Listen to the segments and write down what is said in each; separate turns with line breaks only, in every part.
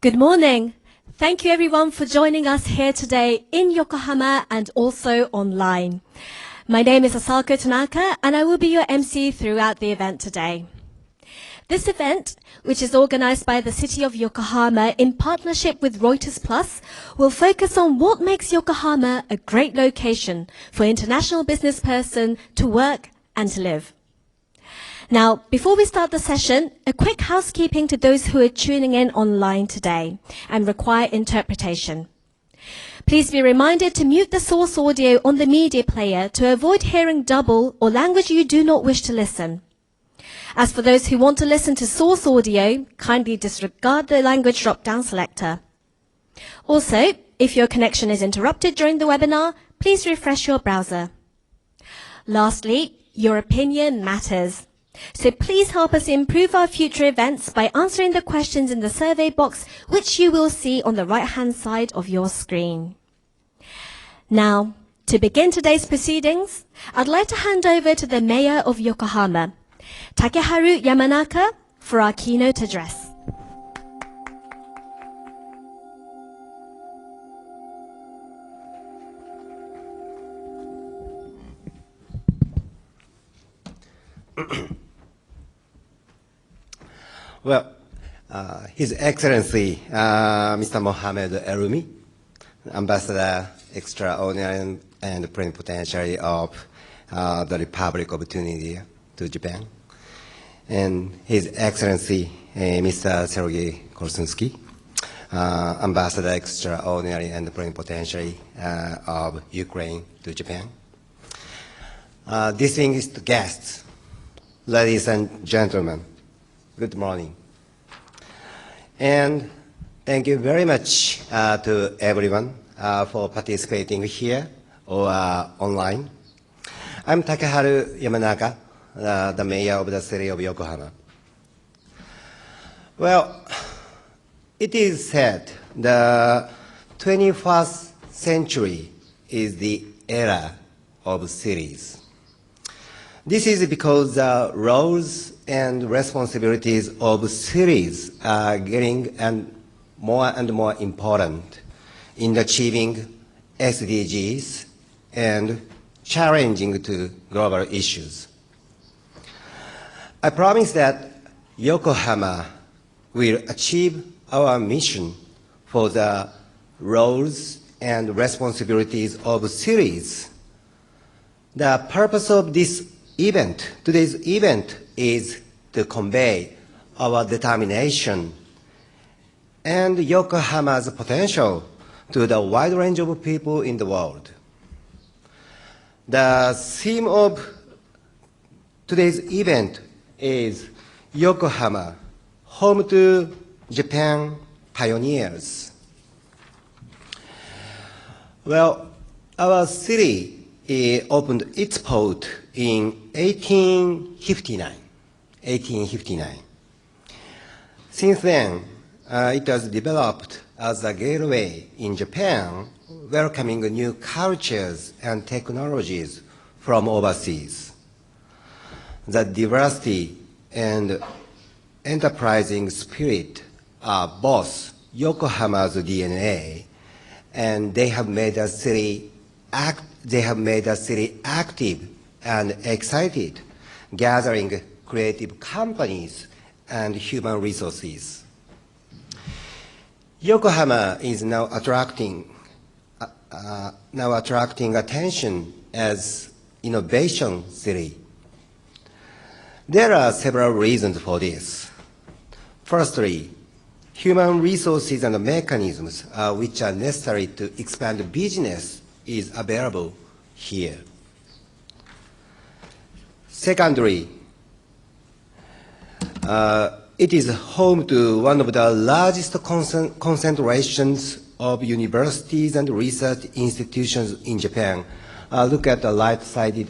Good morning. Thank you everyone for joining us here today in Yokohama and also online. My name is Asako Tanaka and I will be your MC throughout the event today. This event, which is organized by the City of Yokohama in partnership with Reuters Plus, will focus on what makes Yokohama a great location for international business person to work and to live. Now, before we start the session, a quick housekeeping to those who are tuning in online today and require interpretation. Please be reminded to mute the source audio on the media player to avoid hearing double or language you do not wish to listen. As for those who want to listen to source audio, kindly disregard the language drop-down selector. Also, if your connection is interrupted during the webinar, please refresh your browser. Lastly, your opinion matters. So please help us improve our future events by answering the questions in the survey box, which you will see on the right-hand side of your screen. Now, to begin today's proceedings, I'd like to hand over to the Mayor of Yokohama, Takeharu Yamanaka, for our keynote address.
Well, His Excellency Mr. Mohamed Elrumi, Ambassador Extraordinary and Plenipotentiary of the Republic of Tunisia to Japan, and His Excellency Mr. Sergei Korsunsky, Ambassador Extraordinary and Plenipotentiary of Ukraine to Japan. Distinguished guests, ladies and gentlemen, good morning. And thank you very much to everyone for participating here or online. I'm Takeharu Yamanaka, the mayor of the city of Yokohama. Well, it is said the 21st century is the era of cities. This is because the roles and responsibilities of cities are getting and more important in achieving SDGs and challenging to global issues. I promise that Yokohama will achieve our mission for the roles and responsibilities of cities. The purpose of this event, today's event, is to convey our determination and Yokohama's potential to the wide range of people in the world. The theme of today's event is Yokohama, home to Japan pioneers. Well, our city opened its port in 1859. Since then, it has developed as a gateway in Japan, welcoming new cultures and technologies from overseas. The diversity and enterprising spirit are both Yokohama's DNA, and they have made the city active and excited, gathering creative companies and human resources. Yokohama is now attracting attention as innovation city. There are several reasons for this. Firstly, human resources and mechanisms which are necessary to expand business is available here. Secondly, it is home to one of the largest concentrations of universities and research institutions in Japan. Look at the right-sided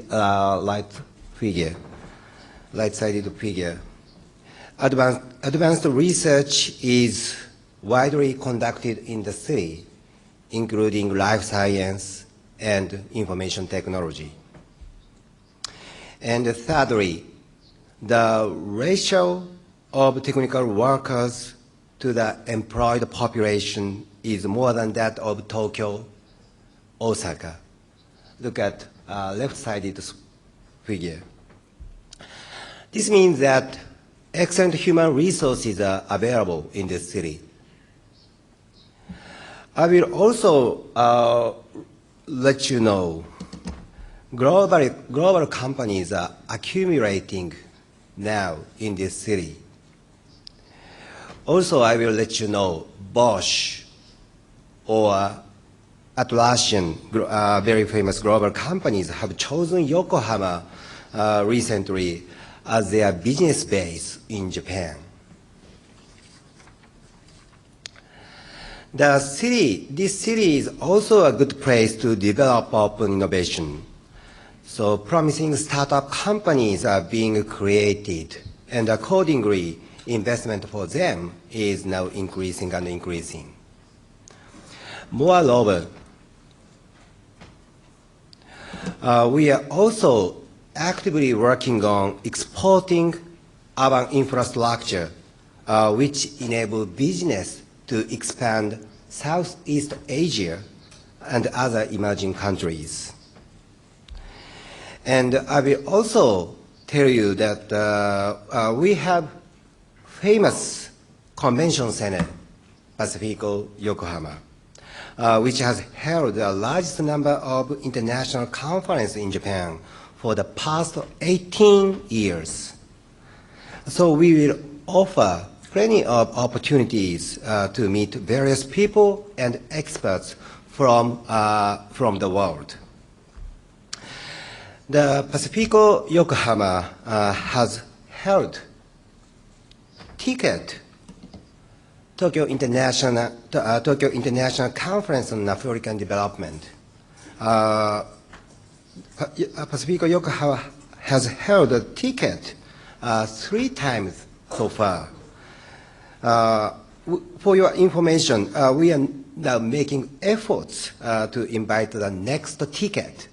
figure. Advanced research is widely conducted in the city, including life science and information technology. And thirdly, the ratio of technical workers to the employed population is more than that of Tokyo, Osaka. Look at left-sided figure. This means that excellent human resources are available in this city. I will also let you know global companies are accumulating now in this city. Also, I will let you know Bosch or Atlassian, very famous global companies, have chosen Yokohama recently as their business base in Japan. This city is also a good place to develop open innovation. So promising startup companies are being created, and accordingly, investment for them is now increasing and increasing. Moreover, we are also actively working on exporting urban infrastructure, which enable business to expand Southeast Asia and other emerging countries. And I will also tell you that we have famous convention center, Pacifico Yokohama, which has held the largest number of international conferences in Japan for the past 18 years. So we will offer plenty of opportunities to meet various people and experts from the world. The Pacifico Yokohama has held Tokyo International Conference on African Development. Pacifico Yokohama has held a ticket 3 times so far. For your information, we are now making efforts to invite the next ticket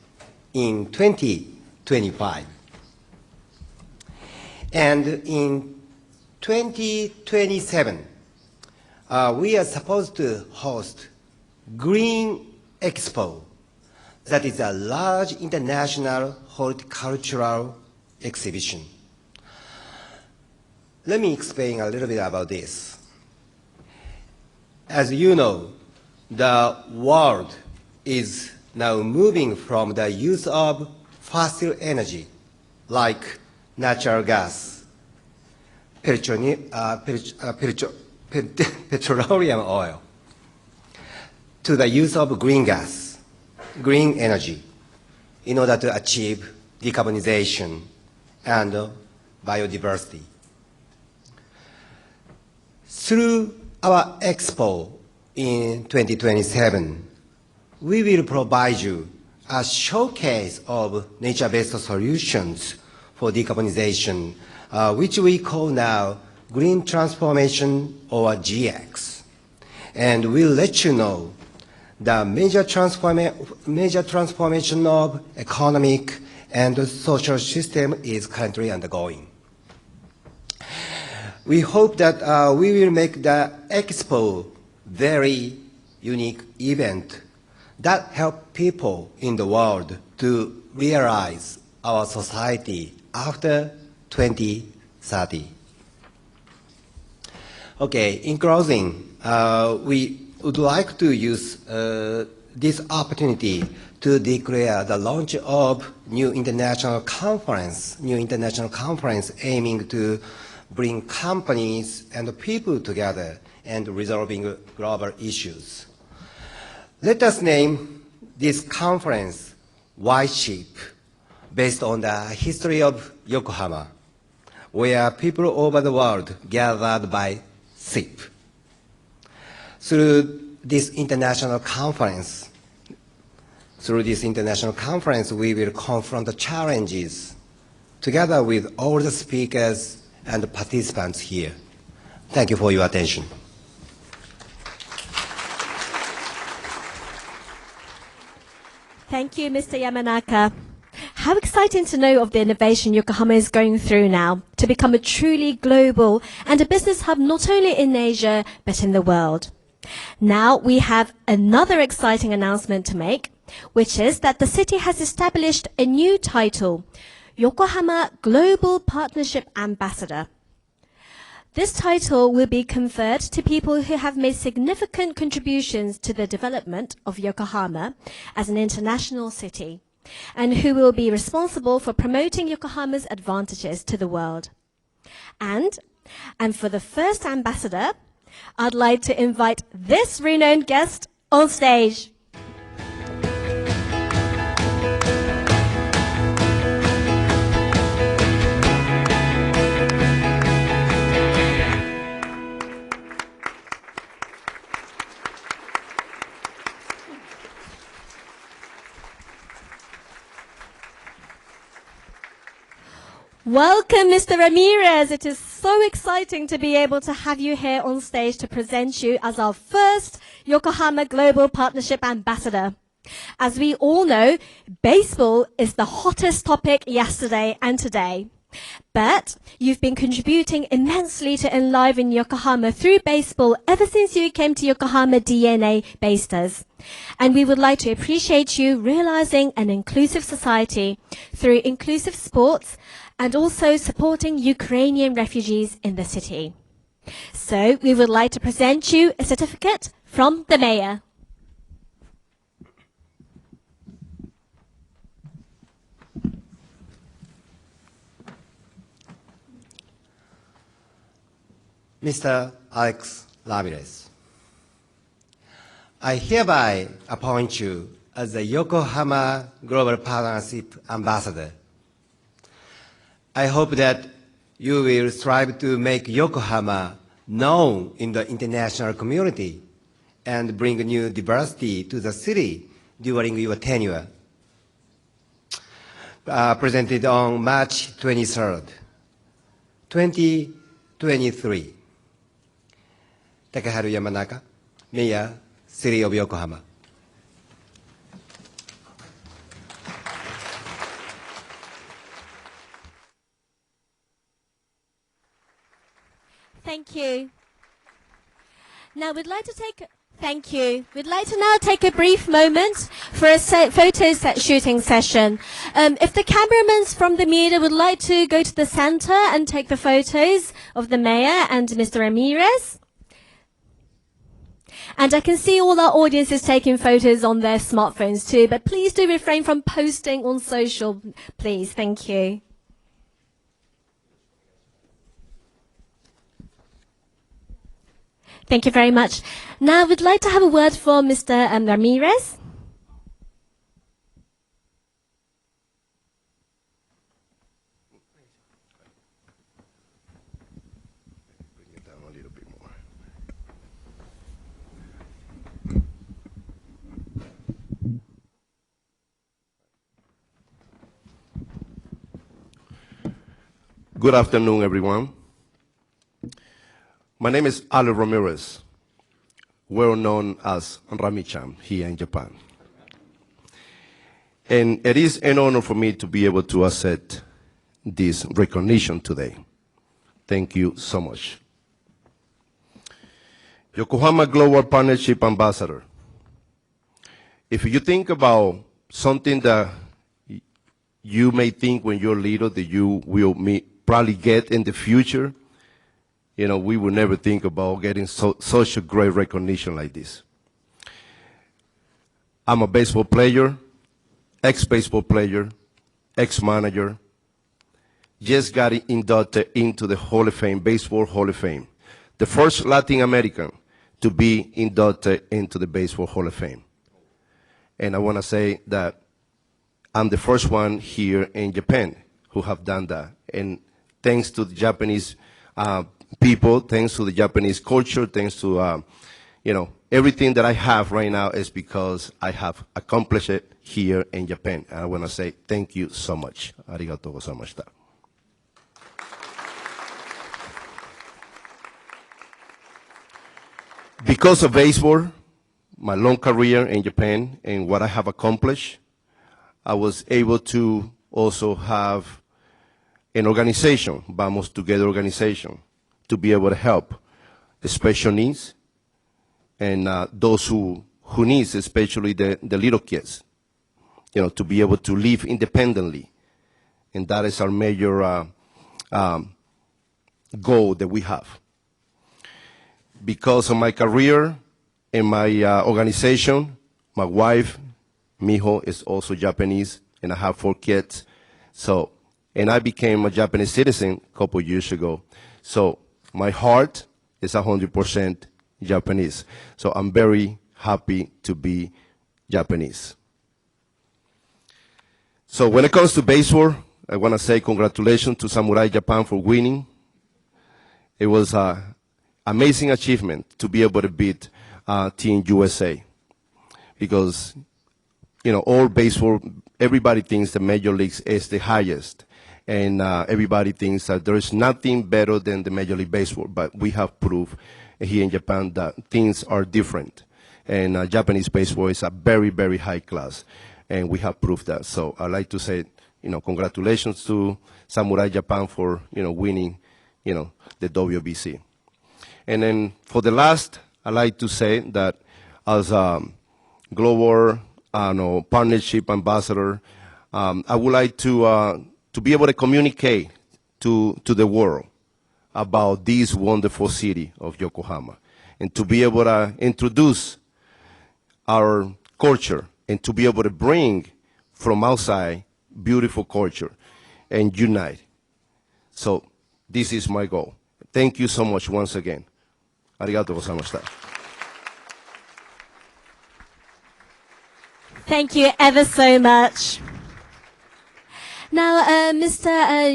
in 2025. And in 2027, we are supposed to host Green Expo. That is a large international horticultural exhibition. Let me explain a little bit about this. As you know, the world is now moving from the use of fossil energy like natural gas, petroleum oil, to the use of green gas, green energy, in order to achieve decarbonization and biodiversity. Through our expo in 2027, we will provide you a showcase of nature-based solutions for decarbonization, which we call now Green Transformation or GX. And we'll let you know the major transformation of economic and social system is currently undergoing. We hope that we will make the expo very unique event that help people in the world to realize our society after 2030. Okay, in closing, we would like to use this opportunity to declare the launch of new international conference aiming to bring companies and people together and resolving global issues. Let us name this conference White Sheep, based on the history of Yokohama, where people all over the world gathered by sheep. Through this international conference, we will confront the challenges together with all the speakers and the participants here. Thank you for your attention.
Thank you, Mr. Yamanaka. How exciting to know of the innovation Yokohama is going through now to become a truly global and a business hub not only in Asia but in the world. Now we have another exciting announcement to make, which is that the city has established a new title, Yokohama Global Partnership Ambassador. This title will be conferred to people who have made significant contributions to the development of Yokohama as an international city, and who will be responsible for promoting Yokohama's advantages to the world. And for the first ambassador, I'd like to invite this renowned guest on stage. Welcome, Mr. Ramirez. It is so exciting to be able to have you here on stage to present you as our first Yokohama Global Partnership Ambassador. As we all know, baseball is the hottest topic yesterday and today. But you've been contributing immensely to enliven Yokohama through baseball ever since you came to Yokohama DNA based us. And we would like to appreciate you realizing an inclusive society through inclusive sports and also supporting Ukrainian refugees in the city. So we would like to present you a certificate from the mayor.
Mr. Alex Ramirez, I hereby appoint you as the Yokohama Global Partnership Ambassador. I hope that you will strive to make Yokohama known in the international community and bring new diversity to the city during your tenure. Presented on March 23rd, 2023. Takeharu Yamanaka, Mayor, City of Yokohama.
Thank you. Now we'd like to now take a brief moment for a photo shooting session. If the cameramen from the media would like to go to the center and take the photos of the mayor and Mr. Ramirez. And I can see all our audiences taking photos on their smartphones too, but please do refrain from posting on social, please. Thank you. Thank you very much. Now we'd like to have a word for Mr. Ramirez.
Bring it down a little bit more. Good afternoon, everyone. My name is Ale Ramirez, well known as Rami-chan here in Japan. And it is an honor for me to be able to accept this recognition today. Thank you so much. Yokohama Global Partnership Ambassador. If you think about something that you may think when you're little that you will probably get in the future, you know, we would never think about getting such a great recognition like this. I'm a baseball player, ex-baseball player, ex-manager, just got inducted into the Hall of Fame, Baseball Hall of Fame, the first Latin American to be inducted into the Baseball Hall of Fame. And I want to say that I'm the first one here in Japan who have done that. And thanks to the Japanese people, thanks to the Japanese culture, thanks to, everything that I have right now is because I have accomplished it here in Japan. And I want to say thank you so much. Arigatou gozaimashita. Because of baseball, my long career in Japan and what I have accomplished, I was able to also have an organization, Vamos Together organization, to be able to help the special needs and those who needs, especially the little kids, to be able to live independently. And that is our major goal that we have. Because of my career and my organization, my wife, Miho, is also Japanese, and I have 4 kids. So, and I became a Japanese citizen a couple years ago. So my heart is 100% Japanese. So I'm very happy to be Japanese. So when it comes to baseball, I want to say congratulations to Samurai Japan for winning. It was an amazing achievement to be able to beat Team USA. Because, all baseball, everybody thinks the major leagues is the highest. And everybody thinks that there is nothing better than the Major League Baseball. But we have proved here in Japan that things are different. And Japanese baseball is a very, very high class. And we have proved that. So I'd like to say, congratulations to Samurai Japan for, winning, the WBC. And then for the last, I'd like to say that as a global partnership ambassador, I would like to be able to communicate to the world about this wonderful city of Yokohama, and to be able to introduce our culture, and to be able to bring from outside beautiful culture and unite. So this is my goal. Thank you so much once again. Arigatou gozaimashita.
Thank you ever so much. Now, Mr.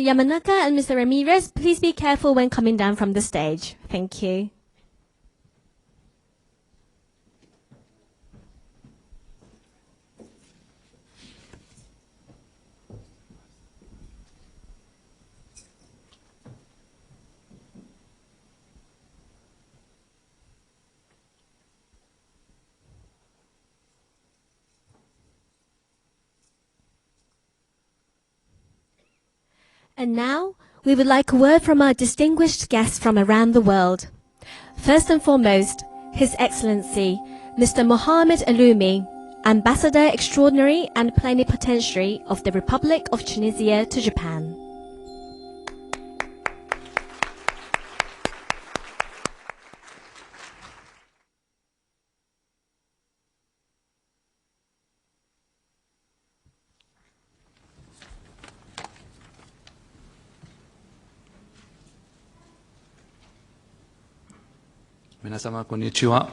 Yamanaka and Mr. Ramirez, please be careful when coming down from the stage. Thank you. And now, we would like a word from our distinguished guests from around the world. First and foremost, His Excellency, Mr. Mohammed Alumi, Ambassador Extraordinary and Plenipotentiary of the Republic of Tunisia to Japan.
Minasama konnichiwa.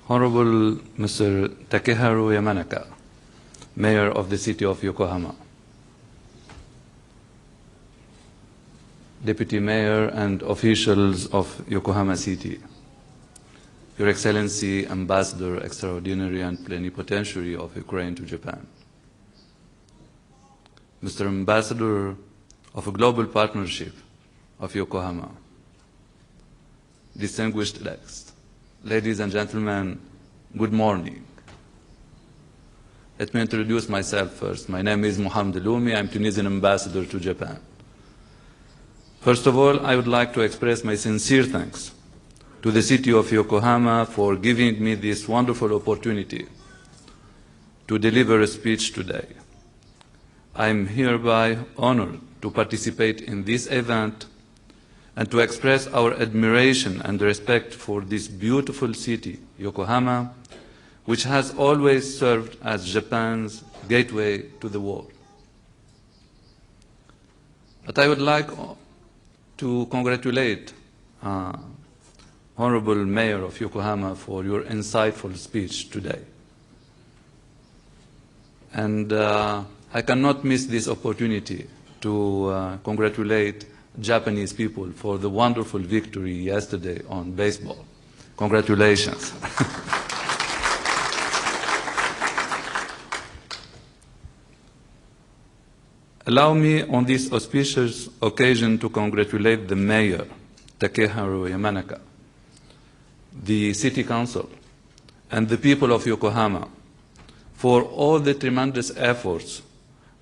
Honorable Mr. Takeharu Yamanaka, Mayor of the City of Yokohama, Deputy Mayor and officials of Yokohama City, Your Excellency Ambassador Extraordinary and Plenipotentiary of Ukraine to Japan, Mr. Ambassador of a Global Partnership of Yokohama, distinguished guests, ladies and gentlemen, good morning. Let me introduce myself first. My name is Mohammed Alumi. I'm Tunisian ambassador to Japan. First of all, I would like to express my sincere thanks to the city of Yokohama for giving me this wonderful opportunity to deliver a speech today. I am hereby honored to participate in this event and to express our admiration and respect for this beautiful city, Yokohama, which has always served as Japan's gateway to the world. But I would like to congratulate Honorable Mayor of Yokohama for your insightful speech today. And I cannot miss this opportunity to congratulate Japanese people for the wonderful victory yesterday on baseball. Congratulations. Allow me on this auspicious occasion to congratulate the Mayor, Takeharu Yamanaka, the City Council, and the people of Yokohama for all the tremendous efforts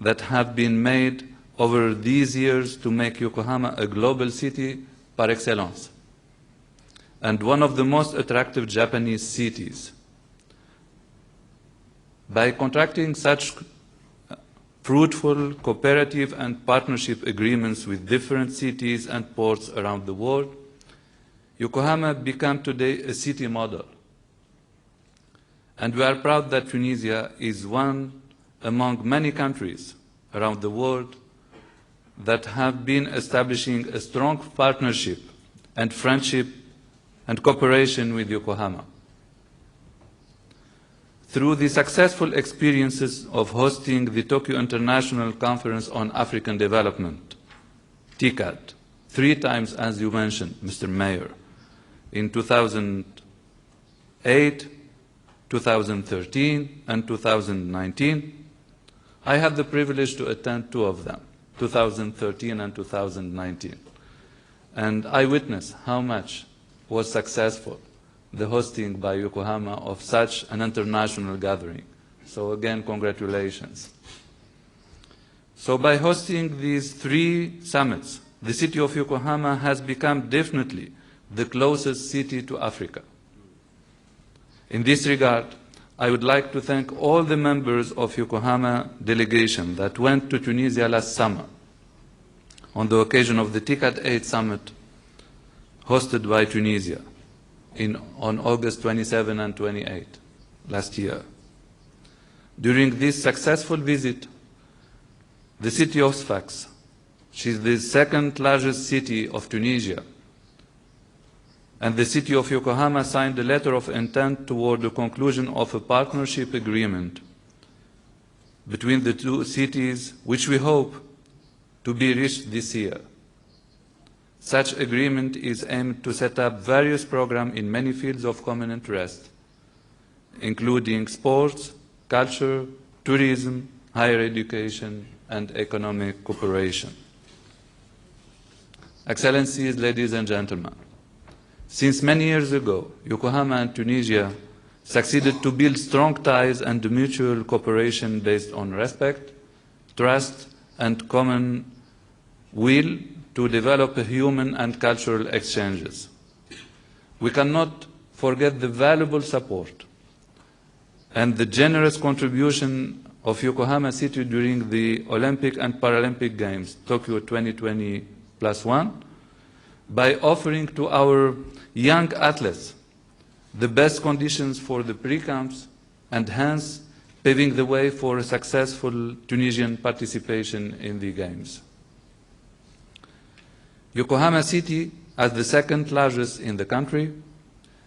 that have been made over these years to make Yokohama a global city par excellence, and one of the most attractive Japanese cities. By contracting such fruitful cooperative and partnership agreements with different cities and ports around the world, Yokohama became today a city model. And we are proud that Tunisia is one among many countries around the world that have been establishing a strong partnership and friendship and cooperation with Yokohama. Through the successful experiences of hosting the Tokyo International Conference on African Development, TICAD, 3 times as you mentioned, Mr. Mayor, in 2008, 2013, and 2019, I had the privilege to attend 2 of them, 2013 and 2019. And I witnessed how much was successful the hosting by Yokohama of such an international gathering. So again, congratulations. So by hosting these 3 summits, the city of Yokohama has become definitely the closest city to Africa. In this regard, I would like to thank all the members of Yokohama delegation that went to Tunisia last summer on the occasion of the TICAD 8 summit hosted by Tunisia on August 27 and 28 last year. During this successful visit, the city of Sfax, which is the 2nd largest city of Tunisia, and the city of Yokohama signed a letter of intent toward the conclusion of a partnership agreement between the 2 cities, which we hope to be reached this year. Such agreement is aimed to set up various programs in many fields of common interest, including sports, culture, tourism, higher education, and economic cooperation. Excellencies, ladies and gentlemen, since many years ago, Yokohama and Tunisia succeeded to build strong ties and mutual cooperation based on respect, trust, and common will to develop human and cultural exchanges. We cannot forget the valuable support and the generous contribution of Yokohama City during the Olympic and Paralympic Games, Tokyo 2020 +1, by offering to our young athletes the best conditions for the pre-camps and hence paving the way for a successful Tunisian participation in the Games. Yokohama City, as the 2nd largest in the country,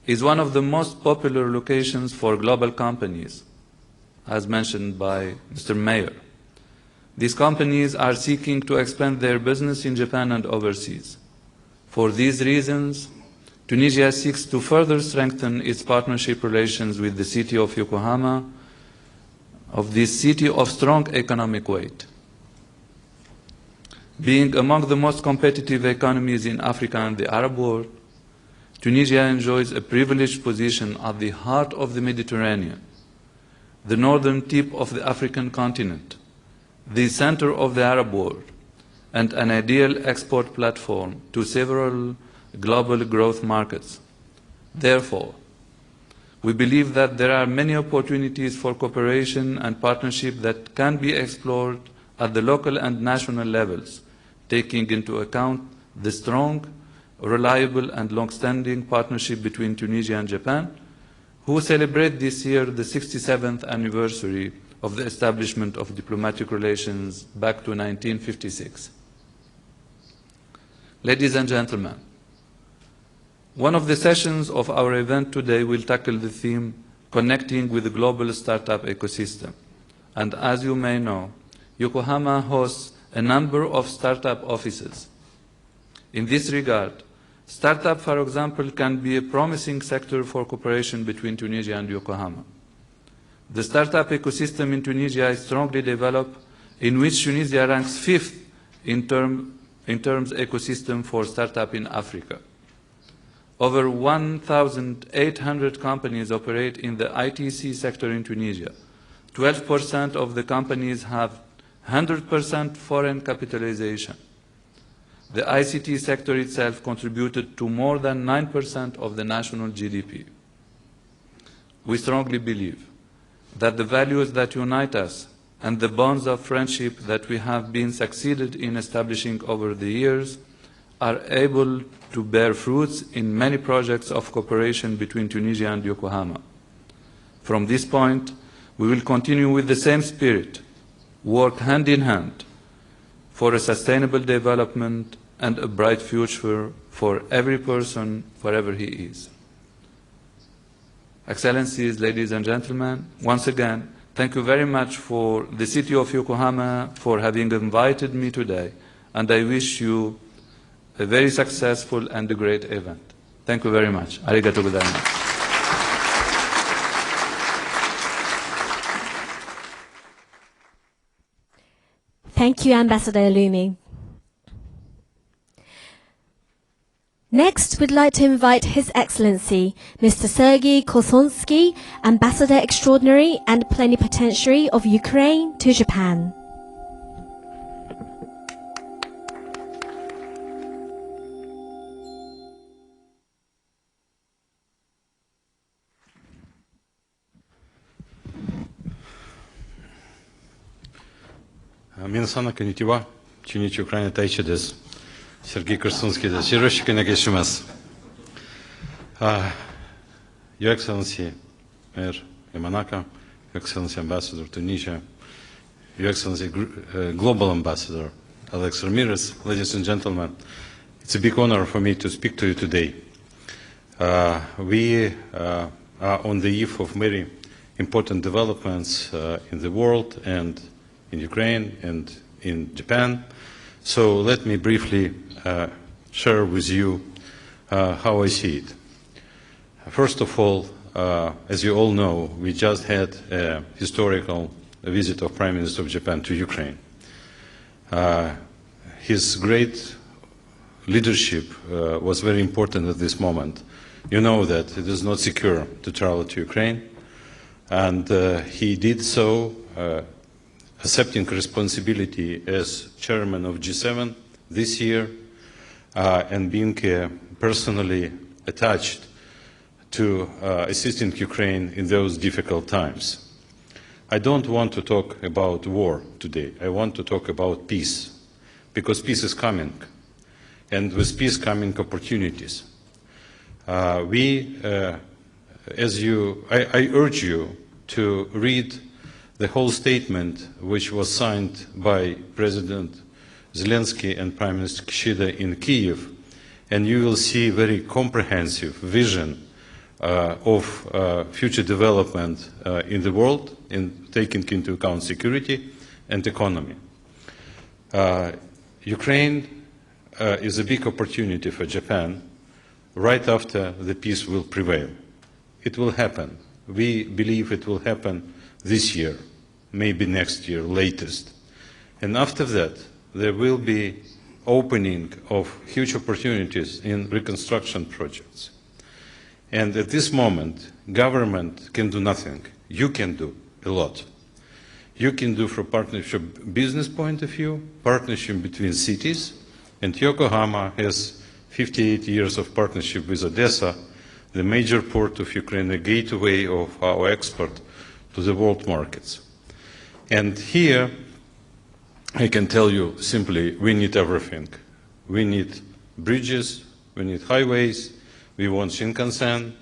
is one of the most popular locations for global companies, as mentioned by Mr. Mayor. These companies are seeking to expand their business in Japan and overseas. For these reasons, Tunisia seeks to further strengthen its partnership relations with the city of Yokohama, of this city of strong economic weight. Being among the most competitive economies in Africa and the Arab world, Tunisia enjoys a privileged position at the heart of the Mediterranean, the northern tip of the African continent, the center of the Arab world, and an ideal export platform to several global growth markets. Therefore, we believe that there are many opportunities for cooperation and partnership that can be explored at the local and national levels, taking into account the strong, reliable, and long-standing partnership between Tunisia and Japan, who celebrate this year the 67th anniversary of the establishment of diplomatic relations back to 1956. Ladies and gentlemen, one of the sessions of our event today will tackle the theme Connecting with the Global Startup Ecosystem. And as you may know, Yokohama hosts a number of startup offices. In this regard, startup, for example, can be a promising sector for cooperation between Tunisia and Yokohama. The startup ecosystem in Tunisia is strongly developed, in which Tunisia ranks 5th in terms ecosystem for startup in Africa. Over 1,800 companies operate in the ITC sector in Tunisia, 12% of the companies have 100% foreign capitalization. The ICT sector itself contributed to more than 9% of the national GDP. We strongly believe that the values that unite us and the bonds of friendship that we have been succeeded in establishing over the years are able to bear fruits in many projects of cooperation between Tunisia and Yokohama. From this point, we will continue with the same spirit, work hand in hand for a sustainable development and a bright future for every person, wherever he is. Excellencies, ladies and gentlemen, once again, thank you very much for the city of Yokohama for having invited me today, and I wish you a very successful and a great event. Thank you very much. Arigatou gozaimasu.
Thank you, Ambassador Lumi. Next, we'd like to invite His Excellency, Mr. Sergei Kosonsky, Ambassador Extraordinary and Plenipotentiary of Ukraine to Japan.
Minasan, konnichiwa. Chunichi Ukraine Taichi desu. Sergei Kosonsky desu. Yoroshiku onegai shimasu. Your Excellency, Mayor Yamanaka, Your Excellency Ambassador Tunisia, Your Excellency Global Ambassador Alex Ramirez, ladies and gentlemen, it's a big honor for me to speak to you today. We are on the eve of very important developments in the world and in Ukraine and in Japan. So let me briefly share with you how I see it. First of all, as you all know, we just had a historical visit of Prime Minister of Japan to Ukraine. His great leadership was very important at this moment. You know that it is not secure to travel to Ukraine, and he did so accepting responsibility as chairman of G7 this year and being personally attached to assisting Ukraine in those difficult times. I don't want to talk about war today. I want to talk about peace, because peace is coming, and with peace coming opportunities. I urge you to read the whole statement which was signed by President Zelensky and Prime Minister Kishida in Kyiv, and you will see a very comprehensive vision of future development in the world, in taking into account security and economy. Ukraine is a big opportunity for Japan right after the peace will prevail. It will happen. We believe it will happen this year, maybe next year, latest. And after that, there will be opening of huge opportunities in reconstruction projects. And at this moment, government can do nothing. You can do a lot. You can do from partnership business point of view, partnership between cities, and Yokohama has 58 years of partnership with Odessa, the major port of Ukraine, a gateway of our export to the world markets. And here, I can tell you simply, we need everything. We need bridges, we need highways, we want Shinkansen,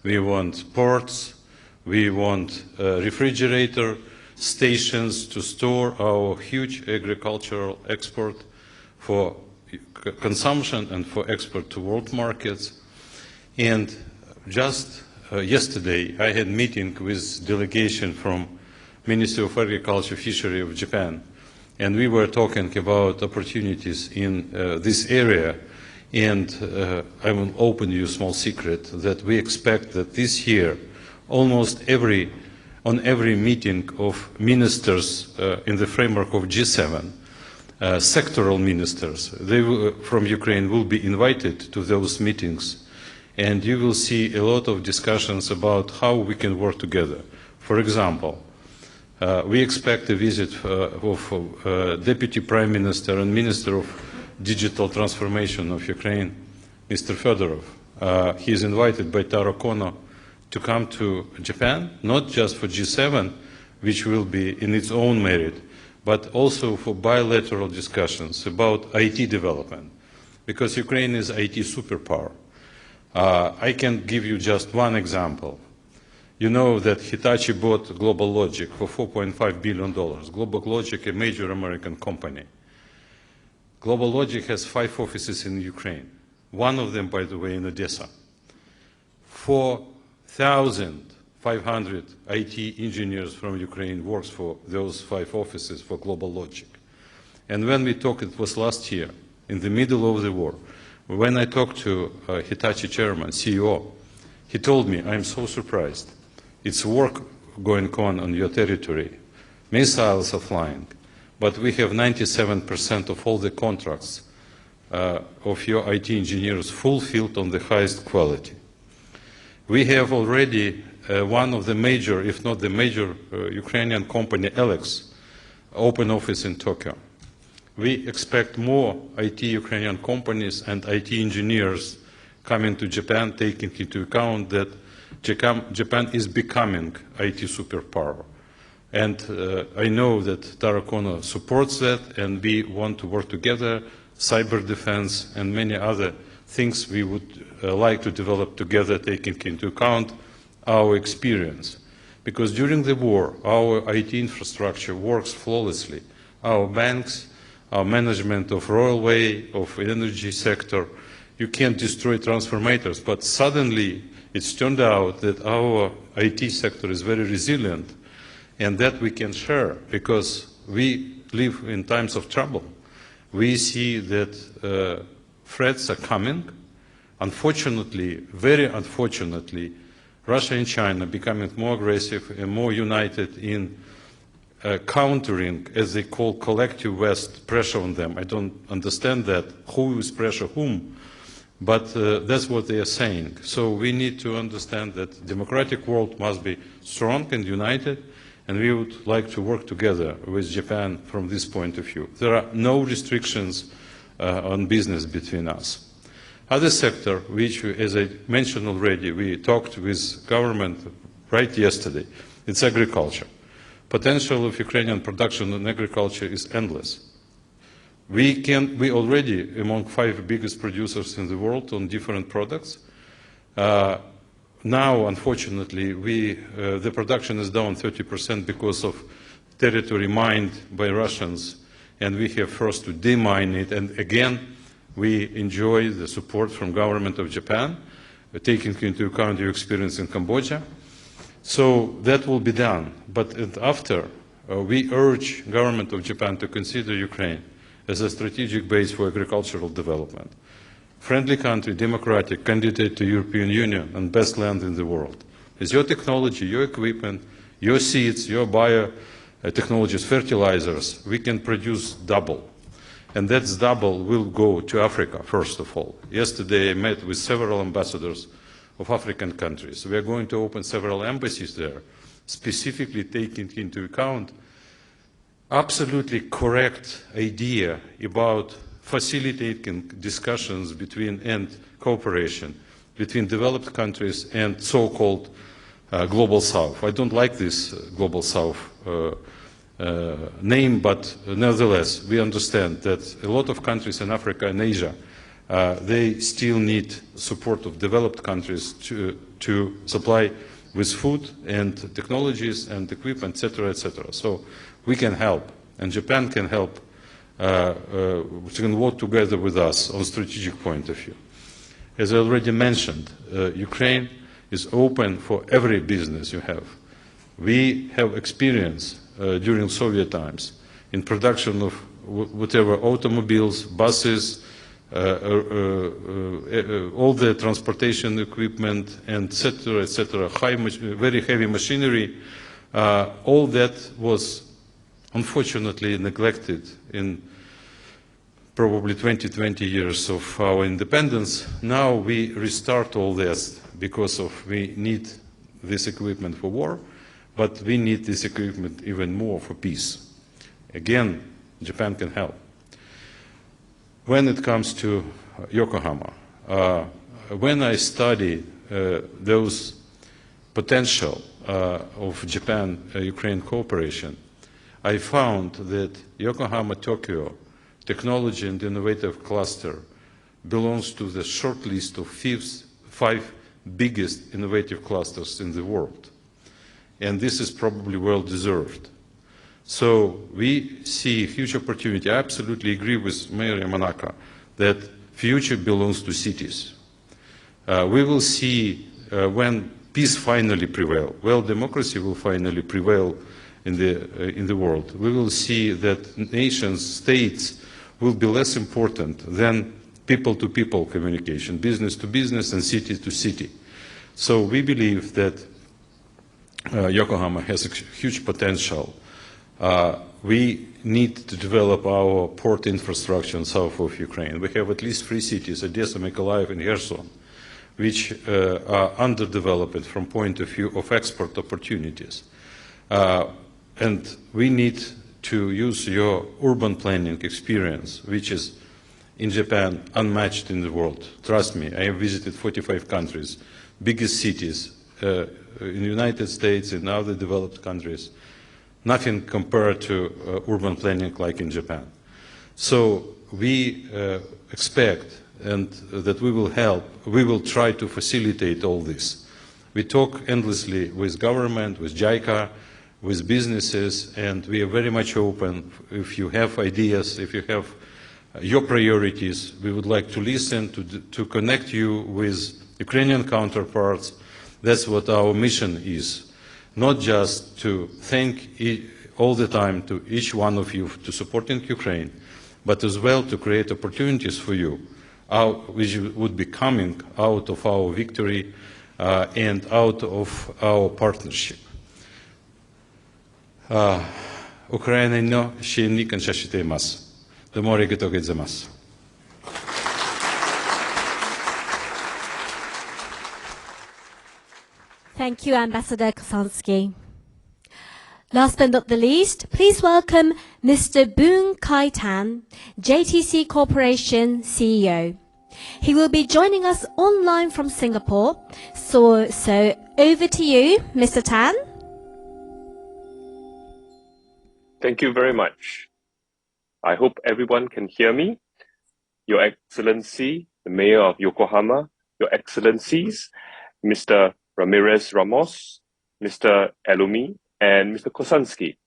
we want ports, we want refrigerator stations to store our huge agricultural export for consumption and for export to world markets. And just yesterday, I had a meeting with delegation from Ministry of Agriculture Fishery of Japan, and we were talking about opportunities in this area. And I will open you a small secret that we expect that this year, almost on every meeting of ministers in the framework of G7, sectoral ministers from Ukraine will be invited to those meetings, and you will see a lot of discussions about how we can work together. For example, We expect a visit of Deputy Prime Minister and Minister of Digital Transformation of Ukraine, Mr. Fedorov. He is invited by Taro Kono to come to Japan, not just for G7, which will be in its own merit, but also for bilateral discussions about IT development, because Ukraine is IT superpower. I can give you just one example. You know that Hitachi bought Global Logic for $4.5 billion. Global Logic, a major American company. Global Logic has 5 offices in Ukraine. One of them, by the way, in Odessa. 4,500 IT engineers from Ukraine works for those 5 offices for Global Logic. And when we talked, it was last year, in the middle of the war, when I talked to Hitachi chairman, CEO, he told me, I'm so surprised. It's work going on your territory. Missiles are flying, but we have 97% of all the contracts of your IT engineers fulfilled on the highest quality. We have already one of the major, if not the major, Ukrainian company, Alex, open office in Tokyo. We expect more IT Ukrainian companies and IT engineers coming to Japan, taking into account that Japan is becoming IT superpower. And I know that Taro Kono supports that, and we want to work together, cyber defense and many other things we would like to develop together, taking into account our experience. Because during the war, our IT infrastructure works flawlessly. Our banks, our management of railway, of energy sector, you can't destroy transformators, but suddenly it's turned out that our IT sector is very resilient, and that we can share because we live in times of trouble. We see that threats are coming. Unfortunately, very unfortunately, Russia and China becoming more aggressive and more united in countering, as they call, collective West pressure on them. I don't understand that, who is pressure whom, but that's what they are saying. So we need to understand that the democratic world must be strong and united, and we would like to work together with Japan from this point of view. There are no restrictions on business between us. Other sector, which, as I mentioned already, we talked with government right yesterday, it's agriculture. Potential of Ukrainian production in agriculture is endless. We already among 5 biggest producers in the world on different products. Now, unfortunately, the production is down 30% because of territory mined by Russians, and we have first to demine it. And again, we enjoy the support from government of Japan, taking into account your experience in Cambodia. So that will be done. But after, we urge government of Japan to consider Ukraine as a strategic base for agricultural development. Friendly country, democratic, candidate to European Union, and best land in the world. With your technology, your equipment, your seeds, your biotechnologies, fertilizers, we can produce double. And that double will go to Africa, first of all. Yesterday I met with several ambassadors of African countries. We are going to open several embassies there, specifically taking into account absolutely correct idea about facilitating discussions between and cooperation between developed countries and so-called Global South. I don't like this Global South name, but nevertheless, we understand that a lot of countries in Africa and Asia, they still need support of developed countries to supply with food and technologies and equipment, etc., etc. So we can help, and Japan can help. Can work together with us on strategic point of view. As I already mentioned, Ukraine is open for every business you have. We have experience during Soviet times in production of whatever automobiles, buses, all the transportation equipment, and etc., etc., very heavy machinery. All that was unfortunately neglected in probably 20 years of our independence. Now we restart all this because we need this equipment for war, but we need this equipment even more for peace. Again, Japan can help. When it comes to Yokohama, when I study those potential of Japan-Ukraine cooperation, I found that Yokohama-Tokyo Technology and Innovative Cluster belongs to the short list of 5 biggest innovative clusters in the world. And this is probably well deserved. So we see a huge opportunity. I absolutely agree with Mayor Yamanaka that future belongs to cities. We will see when peace finally prevails, well, democracy will finally prevail in the world. We will see that nations, states will be less important than people-to-people communication, business to business and city to city. So we believe that Yokohama has a huge potential. We need to develop our port infrastructure in south of Ukraine. We have at least 3 cities, Odessa, Mykolaiv, and Kherson, which are underdeveloped from point of view of export opportunities. And we need to use your urban planning experience, which is in Japan unmatched in the world. Trust me, I have visited 45 countries, biggest cities in the United States and other developed countries. Nothing compared to urban planning like in Japan. So we expect and that we will help, we will try to facilitate all this. We talk endlessly with government, with JICA, with businesses, and we are very much open. If you have ideas, if you have your priorities, we would like to listen, to connect you with Ukrainian counterparts. That's what our mission is. Not just to thank all the time to each one of you to supporting Ukraine, but as well to create opportunities for you, which would be coming out of our victory and out of our partnership. ウクライナの支援に感謝しています。どうもありがとうございます。
Thank you, Ambassador Kosansky. Last but not the least, please welcome Mr. Boon Kai-tan, JTC Corporation CEO. He will be joining us online from Singapore. So over to you, Mr. Tan.
Thank you very much. I hope everyone can hear me. Your Excellency, the Mayor of Yokohama, Your Excellencies, Mr. Ramirez Ramos, Mr. Elumi, and Mr. Kosansky.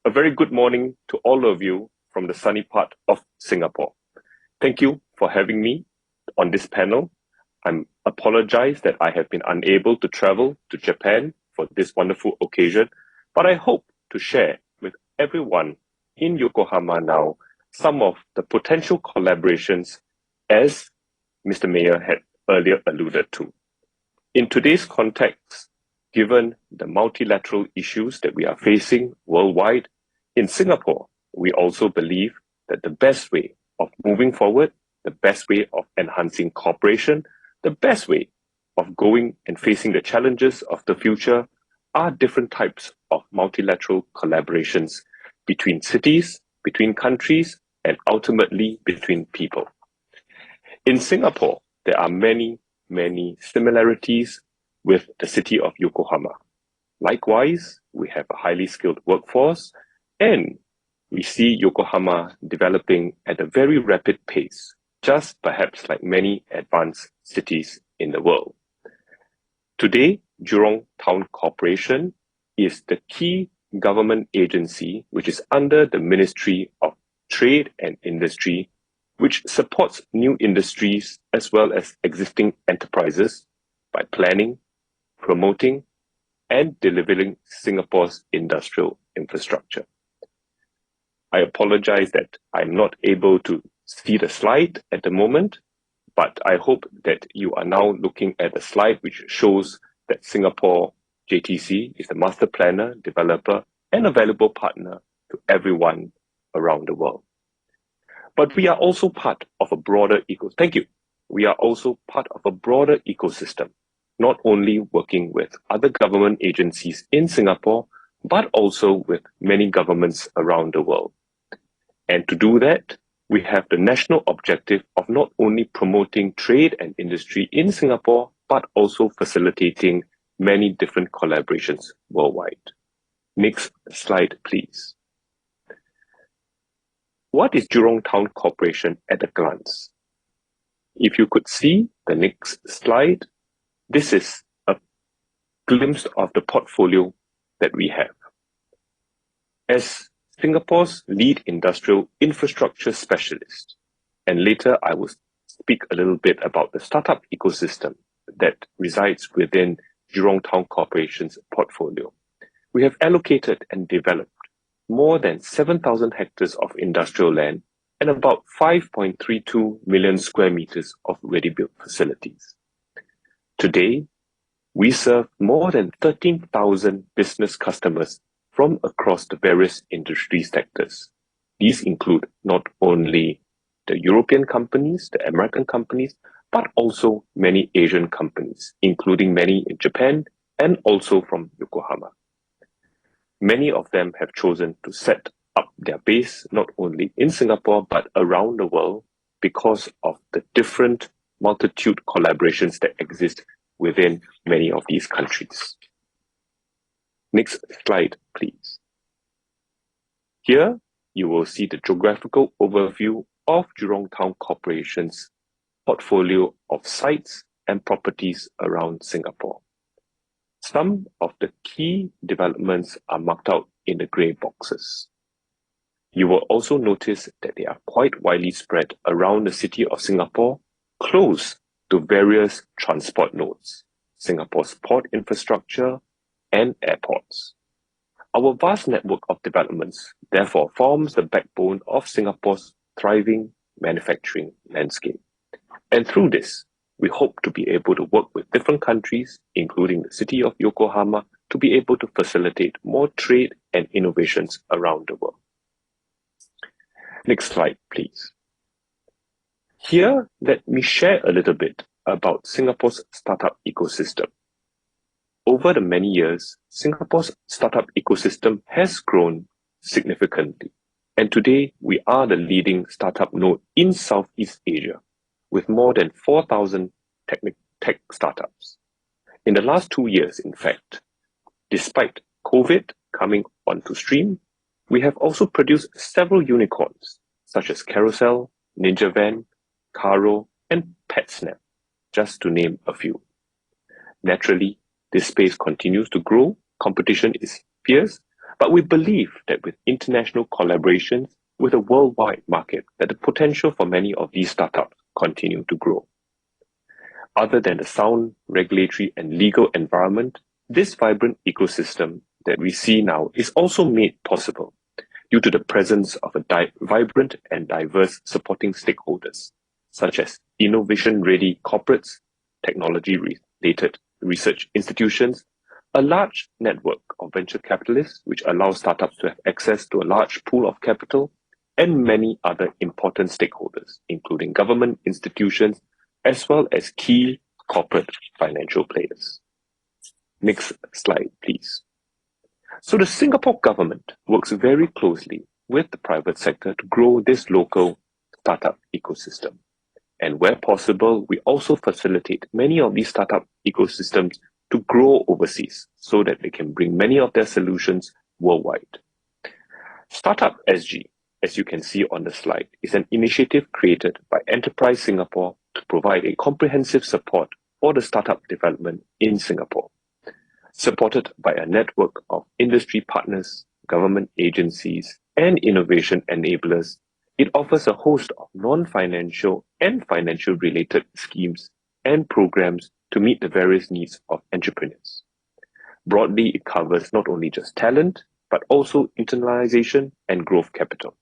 A very good morning to all of you from the sunny part of Singapore. Thank you for having me on this panel. I apologize that I have been unable to travel to Japan for this wonderful occasion, but I hope to share with everyone in Yokohama now some of the potential collaborations as Mr. Mayor had earlier alluded to. In today's context, given the multilateral issues that we are facing worldwide, in Singapore, we also believe that the best way of moving forward, the best way of enhancing cooperation, the best way of going and facing the challenges of the future are different types of multilateral collaborations between cities, between countries, and ultimately between people. In Singapore, there are many similarities with the city of Yokohama. Likewise, we have a highly skilled workforce, and we see Yokohama developing at a very rapid pace, just perhaps like many advanced cities in the world. Today, Jurong Town Corporation is the key government agency which is under the Ministry of Trade and Industry, which supports new industries as well as existing enterprises by planning, promoting, and delivering Singapore's industrial infrastructure. I apologize that I'm not able to see the slide at the moment, but I hope that you are now looking at a slide which shows that Singapore JTC is the master planner, developer, and a valuable partner to everyone around the world. But we are also part of a broader We are also part of a broader ecosystem, not only working with other government agencies in Singapore, but also with many governments around the world. And to do that, we have the national objective of not only promoting trade and industry in Singapore, but also facilitating many different collaborations worldwide. Next slide, please. What is Jurong Town Corporation at a glance? If you could see the next slide, this is a glimpse of the portfolio that we have. As Singapore's lead industrial infrastructure specialist, and later I will speak a little bit about the startup ecosystem that resides within Jurong Town Corporation's portfolio. We have allocated and developed more than 7,000 hectares of industrial land and about 5.32 million square meters of ready-built facilities. Today, we serve more than 13,000 business customers from across the various industry sectors. These include not only the European companies, the American companies, but also many Asian companies, including many in Japan and also from Yokohama. Many of them have chosen to set up their base not only in Singapore but around the world because of the different multitude collaborations that exist within many of these countries. Next slide, please. Here, you will see the geographical overview of Jurong Town Corporation's portfolio of sites and properties around Singapore. Some of the key developments are marked out in the grey boxes. You will also notice that they are quite widely spread around the city of Singapore, close to various transport nodes, Singapore's port infrastructure, and airports. Our vast network of developments therefore forms the backbone of Singapore's thriving manufacturing landscape. And through this, we hope to be able to work with different countries, including the city of Yokohama, to be able to facilitate more trade and innovations around the world. Next slide, please. Here, let me share a little bit about Singapore's startup ecosystem. Over the many years, Singapore's startup ecosystem has grown significantly. And today, we are the leading startup node in Southeast Asia, with more than 4,000 tech startups. In the last 2 years, in fact, despite COVID coming onto stream, we have also produced several unicorns, such as Carousel, Ninja Van, Caro, and PetSnap, just to name a few. Naturally, this space continues to grow, competition is fierce, but we believe that with international collaborations with a worldwide market, that the potential for many of these startups continue to grow. Other than the sound regulatory and legal environment, this vibrant ecosystem that we see now is also made possible due to the presence of a vibrant and diverse supporting stakeholders, such as innovation-ready corporates, technology-related research institutions, a large network of venture capitalists which allows startups to have access to a large pool of capital, and many other important stakeholders, including government institutions, as well as key corporate financial players. Next slide, please. So the Singapore government works very closely with the private sector to grow this local startup ecosystem. And where possible, we also facilitate many of these startup ecosystems to grow overseas so that they can bring many of their solutions worldwide. Startup SG, as you can see on the slide, is an initiative created by Enterprise Singapore to provide a comprehensive support for the startup development in Singapore. Supported by a network of industry partners, government agencies, and innovation enablers, it offers a host of non-financial and financial-related schemes and programs to meet the various needs of entrepreneurs. Broadly, it covers not only just talent, but also internalization and growth capital.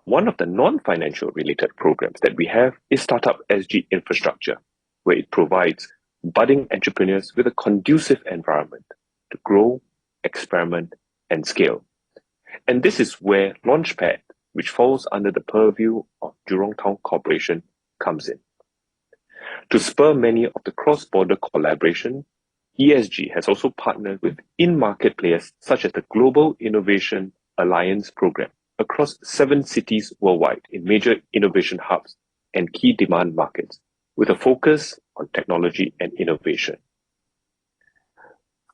One of the non-financial related programs that we have is Startup SG Infrastructure, where it provides budding entrepreneurs with a conducive environment to grow, experiment, and scale. And this is where Launchpad, which falls under the purview of Jurong Town Corporation, comes in. To spur many of the cross-border collaboration, ESG has also partnered with in-market players such as the Global Innovation Alliance Program across 7 cities worldwide in major innovation hubs and key demand markets, with a focus on technology and innovation.